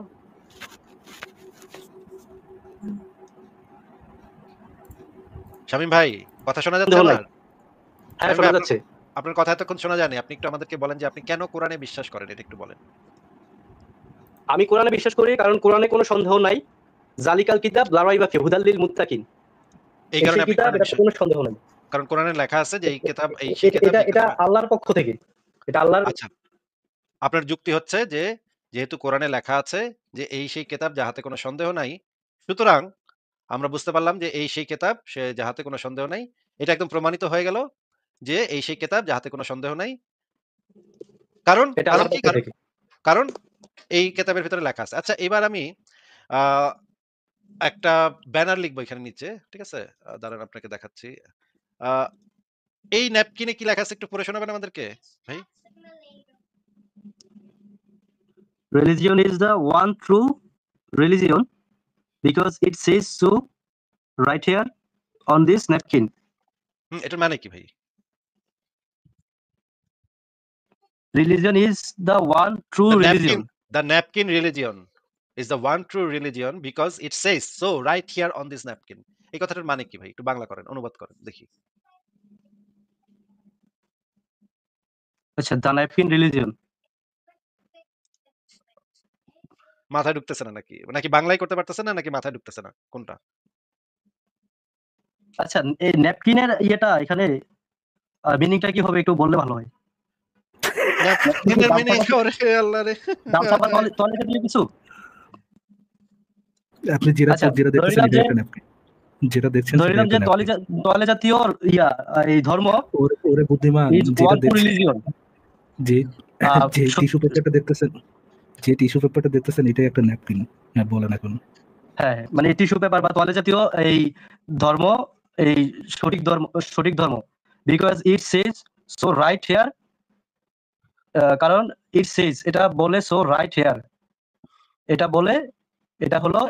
শামীম ভাই কথা শোনা যাচ্ছে সন্দেহ নাই। আমার? হ্যাঁ, শামীম ভাই শোনা যাচ্ছে। আপনার কথা এতক্ষণ শোনা যায়নি। আপনি একটু আমাদেরকে বলেন যে আপনি কেন কোরআনে বিশ্বাস করেন এটা একটু বলেন। আমি কোরআনে বিশ্বাস করি কারণ কোরআনে কোনো সন্দেহ নাই। জালিকাল কিতাব লা রাইবা ফিহি হুদাল লিল মুত্তাকিন। এই এই কারণে সেই আপনি কিতাব, কোরআনে এটাতে বিশ্বাস কোনো সন্দেহ নাই। কারণ কোরআনে লেখা আছে যে এই এ- সেই এ- কিতাব এটা যে এটা কিতাব আল্লাহর পক্ষ থেকে। এটা আল্লাহর। আচ্ছা আপনার যুক্তি হচ্ছে যে যেহেতু কোরআনে লেখা আছে যে এই সেই কিতাব যাহাতে কোনো সন্দেহ নাই, সুতরাং আমরা বুঝতে পারলাম যে এই সেই কিতাব সে যাহাতে কোনো সন্দেহ নাই। এটা একদম প্রমাণিত হয়ে গেল যে এই সেই কিতাব যাহাতে কোনো সন্দেহ নাই। কারণ এটা কারণ আল্লাহর কি? পক্ষ থেকে। কারণ এই কেতাবের ভিতরে লেখা আছে। আচ্ছা এবার আমি আ একটা ব্যানার লিখবো এখানে নিচে। ঠিক আছে? দাঁড়ান আপনাকে দেখাচ্ছি। আ এই ন্যাপকিনে কি লেখা আছে একটু পড়ে শোনাবেন আমাদেরকে ভাই? Religion is the one true religion because it says so right here on this napkin. এটার মানে কি ভাই? Religion is the one true religion. The napkin religion is the one true religion because it says so right here on this napkin. এই কথাটার মানে কি ভাই? একটু বাংলা করেন, অনুবাদ করেন দেখি। আচ্ছা, the napkin religion. মাথায় ঢুকতেছে না নাকি? নাকি বাংলায় করতে পারতেছেন না নাকি মাথায় ঢুকতেছে না? কোনটা? আচ্ছা, এই ন্যাপকিনের ইয়েটা এখানে মিনিংটা কি হবে একটু বললে ভালো হয়। ন্যাপকিনের মিনিং ওরে আল্লাহ রে। দাম চাপা টয়লেটে দিলে কিছু। আপনি যেটা আচ্ছা, যেটা দেখতেছেন ধরিলাম এটা যে একটা ন্যাপকিন, যেটা দেখছেন সেটা ধরিলাম যে একটা ন্যাপকিন। টয়লে জাতীয় ইয়া এই ধর্ম ওরে বুদ্ধিমান, is যেটা one true দেখছেন religion. যে যে স- টিস্যু পেপারটা দেখতেছেন এটাই একটা ন্যাপকিন। হ্যাঁ বলেন এখন। হ্যাঁ, মানে টিস্যু পেপার বা টয়লে জাতীয় এই ধর্ম, এই সঠিক ধর্ম because it says so right here. কারণ ইট সেজ এটা বলে সো রাইট হেয়ার, এটা বলে এটা হলো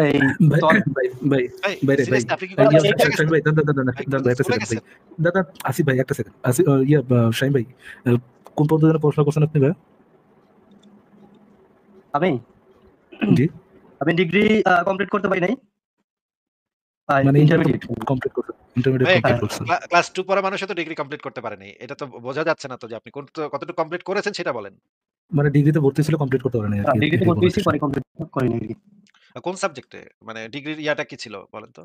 এই ভাই টয়- ভাই ভাই ভাই বাইরে ভাই সিরিয়াসলি আপনি কি ইয়া, কোন এই- শাহিন ভাই দাদা ভাই দাদা একটা স্কুলে সেকেন্ড ভাই গেছেন? দাদা আসিফ ভাই একটা সেকেন্ড শাহিন ভাই কোন পর্যন্ত যেন পড়াশোনা করছেন আপনি ভাই? আমি জি আমি ডিগ্রি কমপ্লিট করতে পারি নাই, মানে ইন্টারমিডিয়েট। কমপ্লিট করছেন, ইন্টারমিডিয়েট ভাই কমপ্লিট করছেন। ক্লাস 2 পড়া মানুষও তো ডিগ্রি কমপ্লিট করতে পারেনি। এটা তো বোঝা যাচ্ছে না তো যে আপনি কতটুকু কমপ্লিট করেছেন সেটা বলেন। মানে ডিগ্রিতে ভর্তি ছিল কমপ্লিট করতে পারেন আর কি, ডিগ্রিতে এটাই ভর্তি বলার হয়েছি, চেষ্টা। পরে কমপ্লিট করিনি আর কি। কোন সাবজেক্টে? মানে ডিগ্রির ইয়াটা কি ছিল বলেন তো?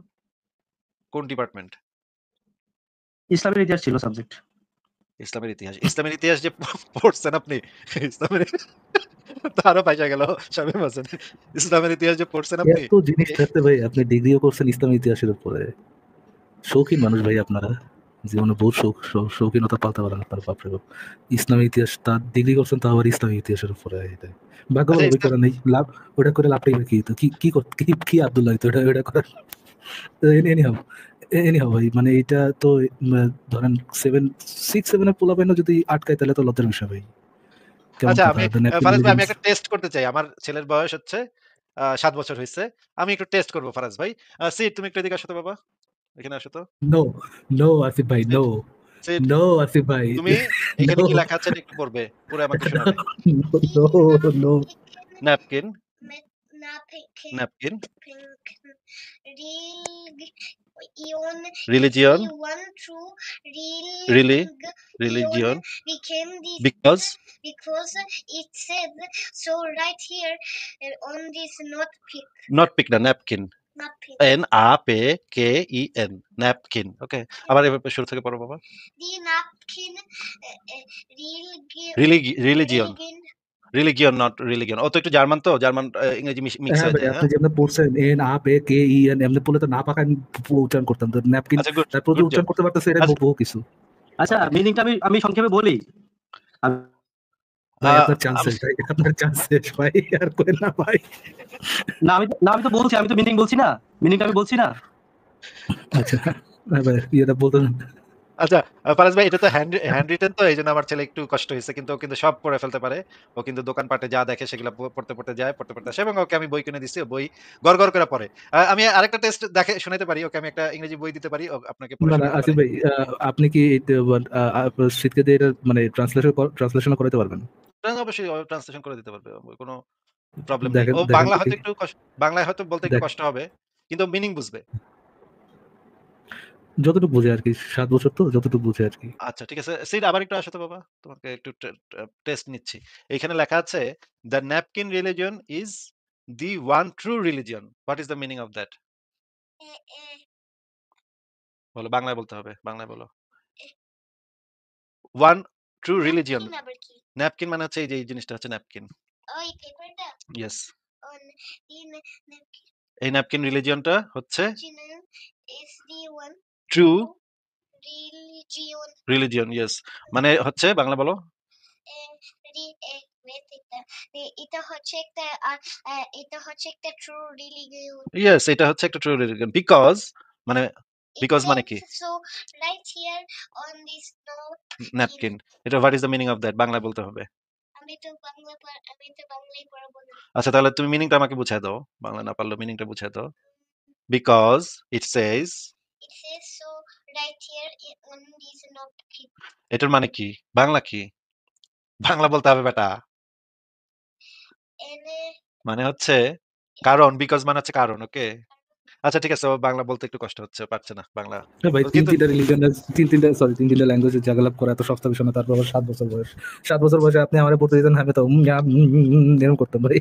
কোন ডিপার্টমেন্ট? ইসলামের ইতিহাস ছিল সাবজেক্ট। ইসলামের ইতিহাস। ইসলামের ইতিহাস যে পড়ছেন আপনি, ইসলামের তারও পাইসা গেল শামীম হোসেন। ইসলামের ইতিহাস যে পড়ছেন আপনি, এত জিনিস থাকতে ভাই আপনি ডিগ্রিও করছেন ইসলামী ইতিহাসের উপরে। শৌখিন মানুষ ভাই আপনারা, জীবনে বহু শৌখিনতা পালতে পারেন আপনার। বাপরে বাপ, ইসলামী ইতিহাস তার ডিগ্রি করছেন তা আবার ইসলামী ইতিহাসের উপরে। এটা ভাগ্য আচ্ছা, বই করা নেই, লাভ ওটা করে লাভটাই কি? তো কি কি কি আব্দুল্লাহ তো ওটা করার। এনিহাও ভাই, মানে এটা তো ধরেন 6-7 পোলাপাইনও যদি আটকায় তাহলে তো লজ্জার বিষয় ভাই। কেমন আচ্ছা কথা? ফারাজ ভাই আমি একটা টেস্ট করতে চাই। আমার ছেলের বয়স হচ্ছে ৭ বছর হইছে। আমি একটু টেস্ট করব ফারাজ ভাই। সিড তুমি একটু এদিকে আসো তো বাবা। এখানে আসো তো। নো নো আসিফ ভাই, Sid, no Sid no Asif ভাই, তুমি এখানে নো কি লেখা আছে একটু পড়বে। পড়ে আমাকে শোনাবে। No no napkin napkin, Religion religion, is the one true রিলি, religion religion, became this because, because it said so right here on this not pick না, napkin, not pick. NAPKIN, napkin. Okay, আবার এভাবে শুরু থেকে পড়ো বাবা। The napkin religion, religion not religion. ও তো একটু জার্মান, তো জার্মান ইংরেজি মিক্স হ্যাঁ হয়ে ভাই, যায়। আপনি হ্যাঁ, যেমন পড়ছেন NAPKIN এমনি পড়লে তো না পাকা আমি উচ্চারণ করতাম, তো ন্যাপকিন আচ্ছা, গুড তারপর যে গুড জব। উচ্চারণ করতে পারতেছে এটা আচ্ছা, বহু কিছু। আচ্ছা, মিনিংটা আমি সংক্ষেপে বলি। ভাই আহ, আপনার চান্স শেষ, ভাই আপনার চান্স শেষ ভাই, আর করেন না ভাই। আমি তো বলছি, আমি তো মিনিং বলছি না, মিনিংটা আমি বলছি না। আচ্ছা, না ভাই এটা বলতে আচ্ছা, ফারাজ ভাই, এটা তো হ্যান্ড রিটেন, তো এই জন্য আমার ছেলে একটু কষ্ট হয়েছে, কিন্তু ও কিন্তু সব পড়ে ফেলতে পারে। ও কিন্তু দোকানপাটে যা দেখে সেগুলো পড়তে পড়তে যায়, পড়তে পড়তে আসে, এবং ওকে আমি বই কিনে দিচ্ছি, ও বই গড় গড় করে পড়ে। আমি আরেকটা টেস্ট দেখে শোনাতে পারি ওকে, আমি একটা ইংরেজি বই দিতে পারি, ও আপনাকে পড়ে না না শোনাতে আসিফ পারে। ভাই, আপনি কি শীতকে দিয়ে এটা মানে ট্রান্সলেশন করাতে পারবেন? অবশ্যই ট্রান্সলেশন করে দিতে পারবে, কোনো প্রবলেম নেই। দেখেন ও দেখেন বাংলা তো হয়তো কি একটু বাংলায় হয়তো বলতে একটু দেখ, কষ্ট হবে, কিন্তু মিনিং বুঝবে। যতটুকু বুঝে আর কি, 7 বছর তো যতটুকু বুঝে আর কি। আচ্ছা, ঠিক আছে। সিড, আবার একটু আসো তো বাবা, তোমাকে একটু টেস্ট নিচ্ছি। এখানে লেখা আছে, the napkin religion is the one true religion. What is the meaning of that? বলো, বাংলায় বলতে হবে, বাংলায় বলো। One true religion. Napkin আবার কি? ন্যাপকিন মানে হচ্ছে এই যে এই জিনিসটা হচ্ছে ন্যাপকিন। ওই পেপারটা ইয়েস, on the napkin এই ন্যাপকিন রিলিজিয়নটা হচ্ছে is the one true religion. Religion. Yes, মানে হচ্ছে, বাংলা বলো। এটা হচ্ছে একটা এটা হচ্ছে একটা ট্রু রিলিজিয়ন। ইয়েস, এটা হচ্ছে একটা ট্রু রিলিজিয়ন। বিকজ মানে, বিকজ মানে কি? So right here on this note napkin. এটা what is the meaning of that, বাংলায় বলতে হবে। আমি তো বাংলায় পড়াবো না। আচ্ছা, তাহলে তুমি মিনিংটা আমাকে বুঝাই দাও, বাংলা না পারলেও মিনিংটা বুঝাই দাও। Because it Sage, It says so right here on this napkin. এটার মানে কি, বাংলা কি, বাংলা বলতে হবে বেটা। And মানে হচ্ছে কারণ, বিকজ মানে হচ্ছে কারণ। ওকে, আচ্ছা ঠিক আছে, ও বাংলা বলতে একটু কষ্ট হচ্ছে, পারছে না বাংলা। ভাই কিন্তু তিন তিনটা ল্যাঙ্গুয়েজে জাগালাপ করা এত সস্তা বিষয় না। তারপর আবার 7 বছর বয়স, 7 বছর বয়সে আপনি আমার পড়তে দিতেন, আমি তো এরকম করতাম ভাই।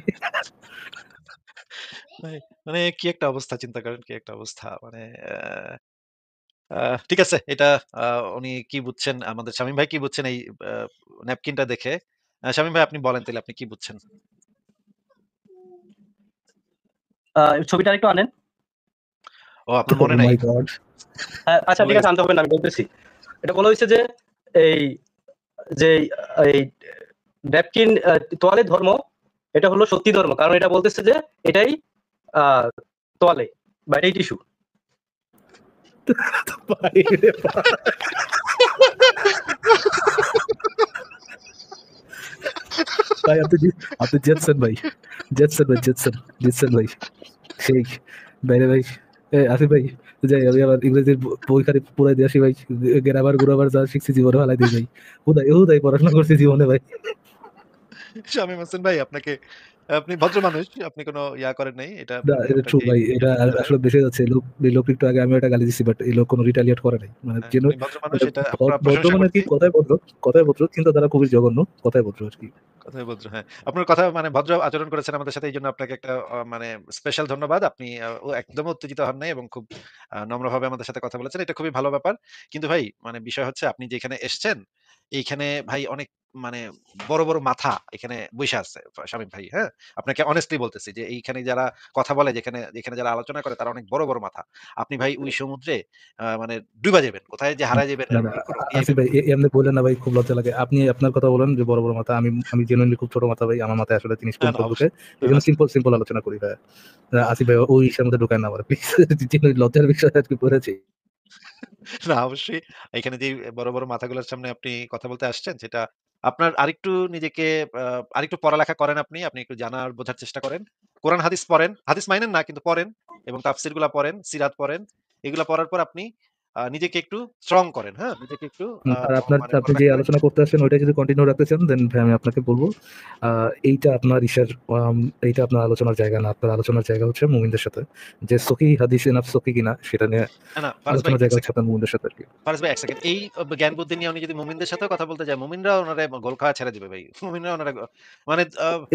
মানে কি একটা অবস্থা, চিন্তা করেন কি একটা অবস্থা। মানে ঠিক আছে, এটা উনি কি বুঝছেন, আমাদের শামীম ভাই কি বুঝছেন এই ন্যাপকিনটা দেখে? শামীম ভাই, আপনি বলেন তাহলে, আপনি কি বুঝছেন? ছবিটা একটু আনেন। ও, আপনার মনে নাই? মাই গড। হ্যাঁ, আচ্ছা ঠিক আছে, আনতে হবে না, আমি বলতেছি। এটা বলা হয়েছে যে এই যে এই ন্যাপকিন তোয়ালে ধর্ম, এটা হলো সত্যি ধর্ম, কারণ এটা বলতেছে যে এটাই তোয়ালে বা এটাই টিস্যু। ভাই আপনি জেটসন ভাই, জেটসন ভাই সেই বাইরে ভাই। আসিফ ভাই, যাই আমি আবার ইংরেজির বই খালি পুরাই দিয়ে আসি ভাই, গ্রামার যা শিখছি জীবনে ভালাই দিই ভাই, হুদাই পড়াশোনা করছি জীবনে ভাই। শামীম হোসেন ভাই, আপনি ভদ্র মানুষ, আপনি কোনো ইয়া করেন নাই, এটা না এটা ট্রু আপনাকে ভাই, এটা করতে হয়। আসলে বেশি যাচ্ছে। এই লোক একটু আগে আমি এটা গালি দিচ্ছি, বাট এই লোক কোনো রিটালিয়েট করে নাই, মানে হ্যাঁ, জেনুইন আপনি ভদ্র মানুষ, এটা আমরা ভদ্র প্রশংসা মানে কি, করছি। কথায় ভদ্র কিন্তু তারা খুবই জঘন্য কথায় ভদ্র আর কি। কথাই ভদ্র, হ্যাঁ। আপনার কথা মানে ভদ্র আচরণ করেছেন আমাদের সাথে, এইজন্য আপনাকে একটা মানে স্পেশাল ধন্যবাদ। আপনি একদম উত্তেজিত হন নাই এবং খুব নম্রভাবে আমাদের সাথে কথা বলেছেন। এটা খুবই ভালো ব্যাপার। কিন্তু ভাই, মানে বিষয় হচ্ছে, আপনি যেখানে এসছেন, এইখানে ভাই অনেক মানে বড়, বড় মাথা এখানে বইসা আছে শামীম ভাই, হ্যাঁ? আপনাকে অনেস্টলি বলতেছি যে এইখানে যারা কথা বলে, যেখানে যারা আলোচনা করে, তারা অনেক বড়, বড় মাথা। আপনি ভাই ওই সমুদ্রে মানে ডুইবা যাবেন। কোথায় যে হারায় যাবেন না না এরকম কোনো ইয়েই আসিফ ভাই, এমনি বললেন না ভাই, খুব লজ্জা লাগে। আপনি আপনার কথা বলেন যে বড় বড় মাথা, আমি জেনুইনলি খুব ছোট মাথা ভাই, আমার মাথায় আসলে জিনিস না, কম না, কম ঢুকে, অবশ্যই। এই জন্য সিম্পল আলোচনা করি ভাই। আসিফ ভাই ওই ইসের মধ্যে ঢুকায় না আমার প্লিজ, জেনুইন লজ্জার বিষয় আর কি পড়েছি। না, অবশ্যই। এখানে যে বড়, বড় মাথাগুলোর সামনে আপনি কথা বলতে আসছেন, সেটা আপনার আরেকটু নিজেকে আ আরেকটু পড়ালেখা করেন আপনি। আপনি একটু জানার বোঝার চেষ্টা করেন। কোরআন হাদিস পড়েন। হাদিস মানেন না, কিন্তু পড়েন এবং তাফসীর গুলা পড়েন, সিরাত পড়েন। এগুলা পড়ার পর আপনি নিজেকে একটু স্ট্রং করেন, হ্যাঁ? নিজেকে একটু আর আপনার মানে আপনি যে পড়ালেখা আলোচনা করতে আসছেন ওইটা যদি কন্টিনিউ রাখতে চান দেন ভাই আমি আপনাকে বলবো এইটা আপনার এইটা আপনার আলোচনার জায়গা না। আপনার আলোচনার জায়গা হচ্ছে মুমিনদের সাথে, যে সহি হাদিস এনাফ সহি কিনা সেটা নিয়ে না, ফারাজ ভাই আলোচনার ১ জায়গা হচ্ছে সেকেন্ড। আপনার মুমিনদের সাথে আর কি। ফারাজ ভাই ১ সেকেন্ড। এই জ্ঞান বুদ্ধি নিয়ে উনি যদি মুমিনদের সাথেও কথা বলতে যায়, মুমিনরা উনারে গোল খাওয়া ছেড়ে দিবে ভাই। মুমিনরা উনারে মানে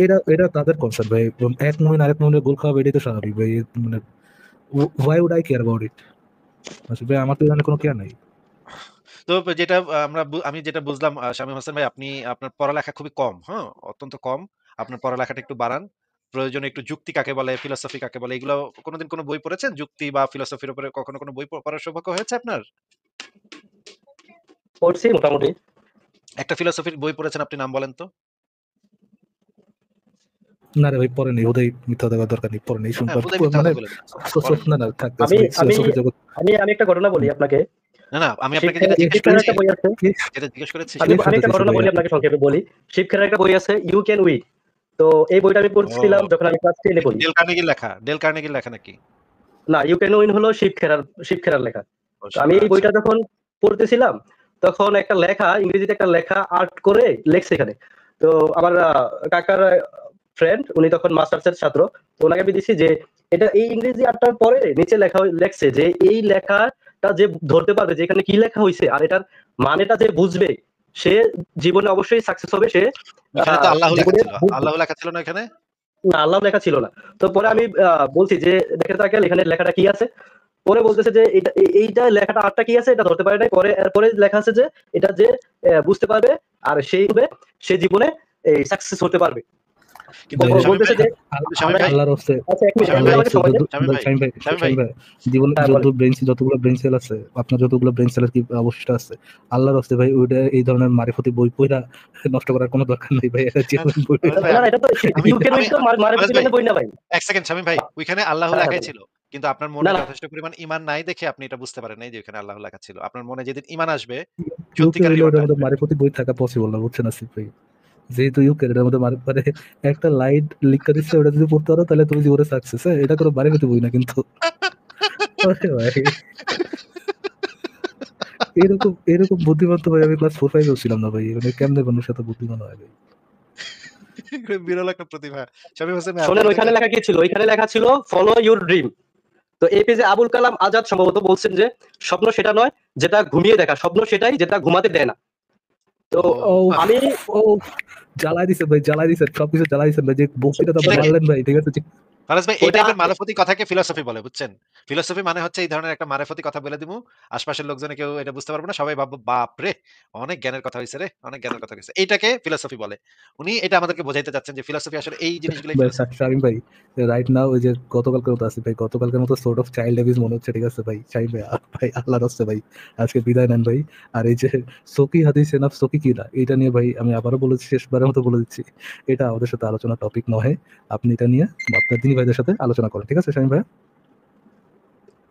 এটা এটা তাদের কনসার্ন ভাই। এক মুমিন আরেক মুমিনের গোল খাওয়াবে এটাই তো স্বাভাবিক ভাই। মানে why would I care about it? ভাই আমার তো এখানে কোনো কেয়ার নাই। তো যেটা আমি যেটা বুঝলাম শামীম হোসেন ভাই, আপনি আপনার পড়ালেখা খুবই কম, হ্যাঁ? অত্যন্ত কম। আপনার পড়ালেখাটা একটু বাড়ান। প্রয়োজনে একটু যুক্তি কাকে বলে, ফিলোসফি কাকে বলে, এগুলো কোনদিন কোন বই পড়েছেন? যুক্তি বা ফিলোসফির উপরে কখনো কোন বই পড়ার সৌভাগ্য হয়েছে আপনার? পড়ছি মোটামুটি। একটা ফিলোসফির বই পড়েছেন, আপনি নাম বলেন তো? না রে ভাই পরে নেই, ওদের মিথ্যা দেওয়ার দরকার নেই, পরে নেই হ্যাঁ, শুনবার হুদাই মিথ্যা মানে কথা বললেন। পড়েন। না না থাক আমি ভাই আমি সহি জগৎ। আমি আমি একটা ঘটনা বলি আপনাকে। না, না, আমি আপনাকে শিবখেরার যেটা জিজ্ঞেস শিবখেরার করেছি একটা বই আছে। যেটা জিজ্ঞেস করেছি আমি সেটা আমি একটা শেষ ঘটনা ভাই বলি আপনাকে সংক্ষেপে বলি। শিবখেরার একটা বই আছে ইউ ক্যান উইন। তো এই বইটা আমি পড়ছিলাম ও যখন আমি ক্লাস 10 এ পড়ি। ডেল কার্নেগির লেখা। ডেল কার্নেগির লেখা নাকি? না, ইউ ক্যান উইন হলো শিবখেরার লেখা। ও তো আমি এই আচ্ছা। বইটা যখন পড়তেছিলাম তখন একটা লেখা ইংরেজিতে একটা লেখা আর্ট করে লেখছে এখানে। তো আমার কাকার ফ্রেন্ড উনি তখন মাস্টার্সের ছাত্র। তো ওনাকে আমি দিছি যে এটা এই ইংরেজি আর্টটার পরে নিচে লেখছে যে এই লেখাটা যে ধরতে পারবে যে এখানে কি লেখা হয়েছে আর এটার মানেটা যে বুঝবে সে জীবনে অবশ্যই সাকসেস হবে। সে এখানে তো আল্লাহ লেখা জীবনে ছিল। আল্লাহ লেখা ছিল না এখানে? না, আল্লাহ লেখা ছিল না। তো পরে ও আমি বলছি যে দেখে তো আঙ্কেল এখানে লেখাটা কি আছে। পরে বলতেছে যে এইটা লেখাটা আরটা কি আছে এটা ধরতে পারে নাই। পরে এরপরে লেখা আছে যে এটা যে বুঝতে পারবে আর সেই হবে সে জীবনে এই সাকসেস হতে পারবে। কিন্তু ভাই শামীম বলতেছে ভাই, যে শামীম ভাই, আল্লাহর হস্তে আচ্ছা এক মিনিট শামীম আপনি ভাই, আমাকে সময় দেন। শামীম ভাই, শাহিন ভাই শামীম ভাই, শাহিন ভাই জীবনে হ্যাঁ বলেন। যতগুলো ব্রেন সেল আছে, আপনার যতগুলো ব্রেন সেলের কি অবশিষ্ট আছে, আল্লাহর হস্তে ভাই ওইটা এই ধরনের মারিফতি বই পড়া নষ্ট করার কোনো দরকার নেই ভাই। এটা না, না, জেনুইন বই। ফারাজ ভাই, না না এটা তো আমি ইউ ক্যান আমি উইন তো ফারাজ মারফতি ভাই, বই না ভাই। ১ সেকেন্ড শামীম ভাই, ওইখানে আল্লাহ হ্যাঁ হ্যাঁ লেখাই বলেন। ছিল। কিন্তু আপনার না মনে না যথেষ্ট পরিমাণ ঈমান নাই দেখে আপনি এটা বুঝতে পারেন নাই যে ওখানে আল্লাহ লেখা ছিল। আপনার মনে যেদিন ঈমান আসবে, ইউকে সত্যিকারের হইলে ঈমানটা ওটার মধ্যে আসবে। মারিফতি বই থাকা পসিবল না, বুঝছেন আসিফ ভাই? যেহেতু ইউকে এটার মধ্যে মানে একটা লাইট লিখা দিচ্ছে, ওটা যদি পড়তে পারো তাহলে তুমি জীবনে সাকসেস। হ্যাঁ এটা কোনো মারিফতি বই না কিন্তু। আরে ভাই এরকম এরকম বুদ্ধিমান তো ভাই আমি ক্লাস 4-5 ছিলাম না ভাই। মানে কেমনে মানুষের সাথে বুদ্ধিমান হয় ভাই? বিরল একটা প্রতিভা। শামীম হোসেন ভাই, আপনি শোনেন কি ওইখানে দেখলেন? লেখা কি ছিল? ওইখানে লেখা ছিল ফলো ইউর ড্রিম। তো এপিজে আবুল কালাম আজাদ সম্ভবত বলছেন যে স্বপ্ন সেটা নয় যেটা ঘুমিয়ে দেখা, স্বপ্ন সেটাই যেটা ঘুমাতে দেয় না। তো ও ও বাহ! আমি ও জ্বালাই দিছে ভাই, জ্বালাই দিছে, সবকিছু জ্বালাই দিছেন ভাই। যে বক্তৃতা আপনি এটাকে মারলেন ভাই, ঠিক আছে? ফারাজ ভাই, এই ওটা টাইপের মারফতি কথাকে ফিলোসফি বলে, বুঝছেন? ফিলোসফি মানে হচ্ছে এই ধরনের একটা মারফতি কথা বলে দিমু। আশপাশের লোকজনে কেউ এটা বুঝতে পারবে না। সবাই ভাববে, বাপরে! অনেক জ্ঞানের কথা হইছে রে, অনেক জ্ঞানের কথা হইছে। এইটাকে ফিলোসফি বলে। উনি এটা আমাদেরকে বোঝাইতে চাচ্ছেন যে ফিলোসফি আসলে এই জিনিসগুলোই ভাই ফিলোসফি। শাহিন ভাই রাইট নাও ওই যে গতকালকের মতো আছে ভাই, গতকালকের মতো সোর্ট অফ চাইল্ড অ্যাবিউজ মনে হচ্ছে, ঠিক আছে ভাই? শাহিন ভাই ভাই আল্লাহর হস্তে ভাই আজকে বিদায় নেন ভাই। আর এই যে সকি হাদিস এনাফ সকি কি না, এটা নিয়ে ভাই আমি আবারও বলেছি, শেষবারের মতো বলে দিচ্ছি, এটা আমাদের সাথে আলোচনা টপিক নয়। আপনি এটা নিয়ে আপনার দিনী ভাইদের সাথে আলোচনা করেন, ঠিক আছে শাহিন ভাই?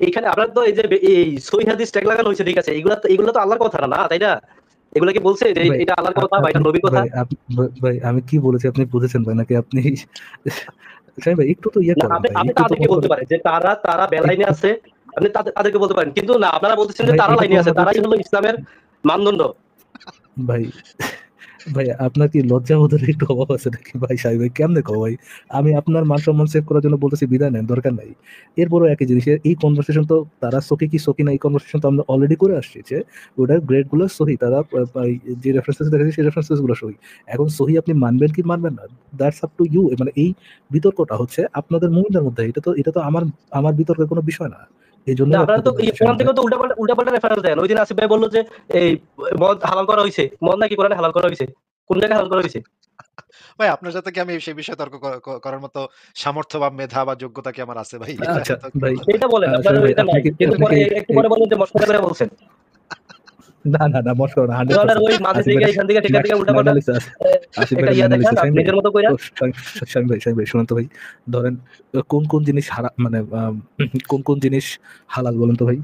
এইখানে আপনার তো এই যে এই সহিহ হাদিস ট্যাগ লাগানো হয়েছে, ঠিক আছে? এগুলা তো আল্লাহর কথা না, তাই না? এগুলা কি বলছে যে ভাই এটা আল্লাহর কথা বা এটা নবীর কথা? ভাই আমি কি বলেছি আপনি বুঝেছেন ভাই নাকি আপনি শাহিন ভাই একটু তো ইয়ে না করেন আপনি ভাই, আপনি একটু তো তাদেরকে মনে বলতে করেন। পারেন যে তারা বেলাইনে একটু আছে। আপনি তাদেরকে বলতে পারেন, কিন্তু না আপনারা বলতেছেন যে ভাই তারা এটা তো লাইনে আছে, আমাদের তারাই হলো ইসলামের মানদণ্ড। ভাই ভাই আপনার কি লজ্জা বোধের একটু অভাব আছে নাকি ভাই? সাহেব ভাই কেমনে কও ভাই? আমি আপনার মান সম্মান সেভ করার জন্য বলতেছি বিদায় নেন, দরকার নাই। এরপরও একই জিনিস, এই কনভারসেশন তো তারা সহি কি সহি না এই কনভারসেশন তো আমরা অলরেডি করে আসছি যে ওটার গ্রেড গুলো সহি, তারা যে রেফারেন্সেস দেখেছি সেই রেফারেন্সেস গুলো সহি। এখন সহি আপনি মানবেন কি মানবেন না, দ্যাটস আপ টু ইউ। মানে এই বিতর্কটা হচ্ছে আপনাদের মুমিনদের মধ্যে, এটা তো আমার আমার বিতর্কের কোনো বিষয় না। এই না জন্যই আপনারা আপনাকে তো এই বলছি কোরআন শাহিন ভাই। থেকে তো উল্টাপাল্টা রেফারেন্স দেন। ওই দিন আসিফ ভাই বললো যে এই মদ হালাল করা হয়েছে, মদ নাকি কোরআনে হালাল করা হয়েছে? কোন জায়গায় হালাল করা হয়েছে? ভাই, আপনার সাথে কি আমি সেই বিষয়ে তর্ক করার মতো সামর্থ্য বা মেধা বা যোগ্যতা কি আমার আছে ভাই? এটা আচ্ছা তো ভাই এটা বলেন, আপনার শাহিন ভাই এটা আপনি নাই, কি কিন্তু আপনি পরে কি একটু এই পরে বলেন যে মশলা করে বলছেন। না না না মস্করা না, কোরআনের 100% ওই মাঝে আসিফ থেকে ভাই এখান থেকে টেকা থেকে উল্টাপাল্টা ম্যান্ডালিস আসিফ একটা ভাই ইয়া দেখান ম্যান্ডালিস আপনি শাহিন ভাই। নিজের মতো কইরা। ও শাহিন ভাই শুনুন তো ভাই, ধরেন কোন কোন জিনিস মানে কোন কোন জিনিস হালাল বলেন তো ভাই?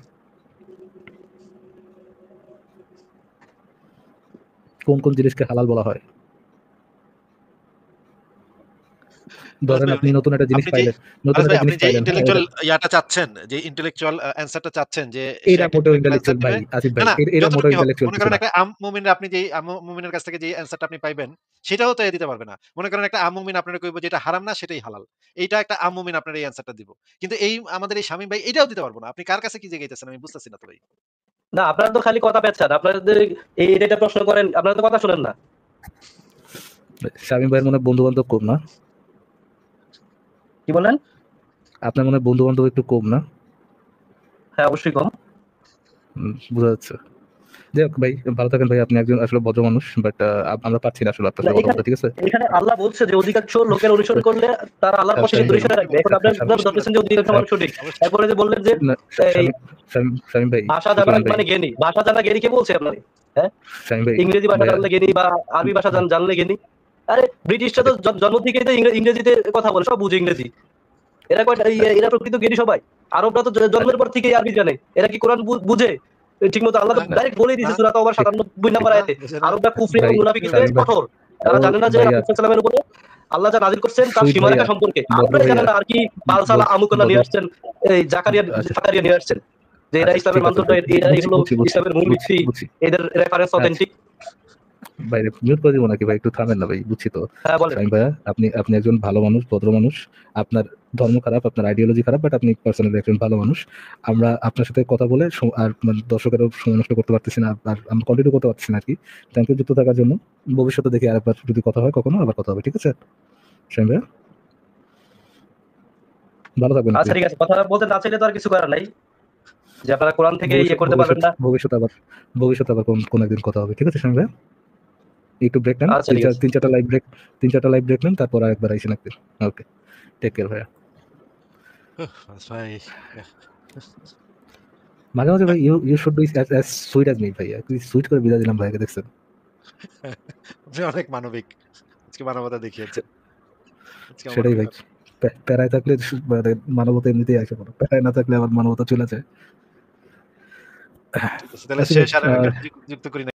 কোন কোন জিনিসকে হালাল বলা হয়? ধরেন আপনি নতুন একটা জিনিস আপনি যে পাইলেন, নতুন আরেস একটা ভাই আপনি জিনিস যে পাইলেন, হ্যাঁ? ইন্টেলেকচুয়াল ইয়াটা চাচ্ছেন, যে ইন্টেলেকচুয়াল অ্যানসারটা চাচ্ছেন যে সে এরা একটা মোটেও ইন্টেলেকচুয়াল অ্যানসার ইন্টেলেকচুয়াল ভাই, দিবে। আসিফ না, ভাই। না, এরা মোটেও যতটুকুই হোক ইন্টেলেকচুয়াল মনে কিছু করেন না। একটা আম মুমিনের আপনি যেই মুমিনের কাছ থেকে যে অ্যানসারটা আপনি পাইবেন, সেটাও তো এ দিতে পারবে না। মনে করেন একটা আম মুমিন আপনারে কইব যে এটা হারাম না সেটাই হালাল। এইটা একটা আম মুমিন আপনার এই অ্যানসারটা দিব। কিন্তু এই আমাদের এই শামীম ভাই এটাও দিতে পারব না। আপনি কার কাছে কি জিগাইতেছেন আমি বুঝতেছি না তো ভাই। না আপনারা তো খালি কথা পেঁচান। আপনাদের এটা প্রশ্ন করেন, আপনারা তো কথা শুনেন না। শামীম ভাইয়ের মনে হয় বন্ধু-বান্ধব কম না? কি বলেন? আপনার মনে হয় বন্ধু-বান্ধব একটু কম না? হ্যাঁ, অবশ্যই কম। বোঝা যাচ্ছে। যাই হোক ভাই, ভালো থাকেন ভাই। আপনি একজন আসলে ভদ্র মানুষ। বাট আমরা পারছি না আসলে আপনার না, সাথে কথা বলতে, ঠিক আছে? এখানে আল্লাহ বলছে যে অধিকাংশ লোকের অনুসরণ করলে তারা আল্লাহর পথে শামীম দূরে ভাই, সরে রাখবে। এখন আপনারা ধরতেছেন যে অধিকাংশ মানুষ সঠিক। অবশ্যই। এরপরে যে বললেন যে না, এই শামীম ভাই, ভাষা জানা শামীম ভাই, মানে জ্ঞানী। ভাষা জানা জ্ঞানী কে বলছে আপনাকে? হ্যাঁ? শামীম ভাই, ইংরেজি ভাষা ভাইয়া, জানলে জ্ঞানী বা আরবি ভাষা জানলে জ্ঞানী। আরে ব্রিটিশরা তো জন্ম থেকেই তো ইংরেজিতে কথা বলে, সব বুঝে ইংরেজি। এরা প্রকৃত জ্ঞানী সবাই। আরবরা তো জন্মের পর থেকেই আরবি জানে। এরা কি কোরআন বুঝে? ঠিকমতো আল্লাহ তো না, ডাইরেক্ট বলেই দিয়েছে না, সূরা তাওবার ৯৭ নাম্বার না, আয়াতে। বুঝে না। আরবরা কুফরি এবং ভাই, মুনাফিকিতে শামীম ভাই, কঠোর। তারা ও জানে না যে ভাইয়া, রাসূল সাল্লাল্লাহু আলাইহি ওয়াসাল্লামের উপরে আল্লাহ যা নাযিল করছেন তার সুইট সীমারেখা ভাইয়া, সম্পর্কে। ভদ্র আপনারাই জানেন ভাইয়া, না আর কি পালসালা আমুকলা নিয়ে আসছেন। এই আচ্ছা, জাকারিয়া নিয়ে আসছেন। যে এরা আচ্ছা, ইসলামের ঠিক আছে মানদণ্ড, ভাই। এরাই হলো বুঝছি। ইসলামের মূল বুঝছি, ভিত্তি। বুঝছি। এদের রেফারেন্স আচ্ছা অথেন্টিক। ভাই, মিউট করে দিব নাকি ভাই? একটু থামেন না ভাই, বুঝছি তো। হ্যাঁ, বলেন। শামীম ভাইয়া, আপনি একজন ভালো মানুষ, ভদ্র মানুষ। আপনার ধর্ম খারাপ, আপনার আইডিওলজি খারাপ, বাট আপনি পার্সোনালি একজন ভালো মানুষ। আমরা আপনার সাথে কথা বলে আর মানে দর্শকেরও সময় নষ্ট করতে পারতেছি না, আর আমরা কন্টিনিউ করতে পারতেছি না আর কি। থ্যাংক ইউ যুক্ত থাকার জন্য। ভবিষ্যতে দেখি আরেকবার যদি কথা হয় কখনো, আবার কথা হবে, ঠিক আছে শামীম ভাইয়া? ভালো থাকবেন আপনি। আচ্ছা, ঠিক আছে। কথা বলতে না চাইলে তো আর কিছু করার নাই। যে আপনারা কোরআন থেকে ইয়ে করতে পারবেন না। ভবিষ্যতে আবার কোন একদিন কথা হবে, ঠিক আছে শামীম ভাইয়া? একটু ব্রেক নেন, আচ্ছা, ঠিক আছে। 3-4টা লাইভ ব্রেক নেন, তারপর আরেকবার আইসেন একদিন। ওকে, টেক কেয়ার ভাইয়া। ভাই মাঝে মাঝে ভাই, you should be as sweet as me ভাইয়া। তুই সুইট করে বিদায় দিলাম ভাইকে, দেখছেন? আপনি অনেক মানবিক। আজকে মানবতা দেখিয়েছেন। আজকে আমার সেটাই অনেক ভাই। প্যারায় থাকলে মানে মানবতা এমনিতেই আসে, পড়ে প্যারায় না থাকলে আবার মানবতা চলে যায়। ঠিক আছে। তাহলে আচ্ছা ভাই, শেষ আর একটা যুক্ত করি না।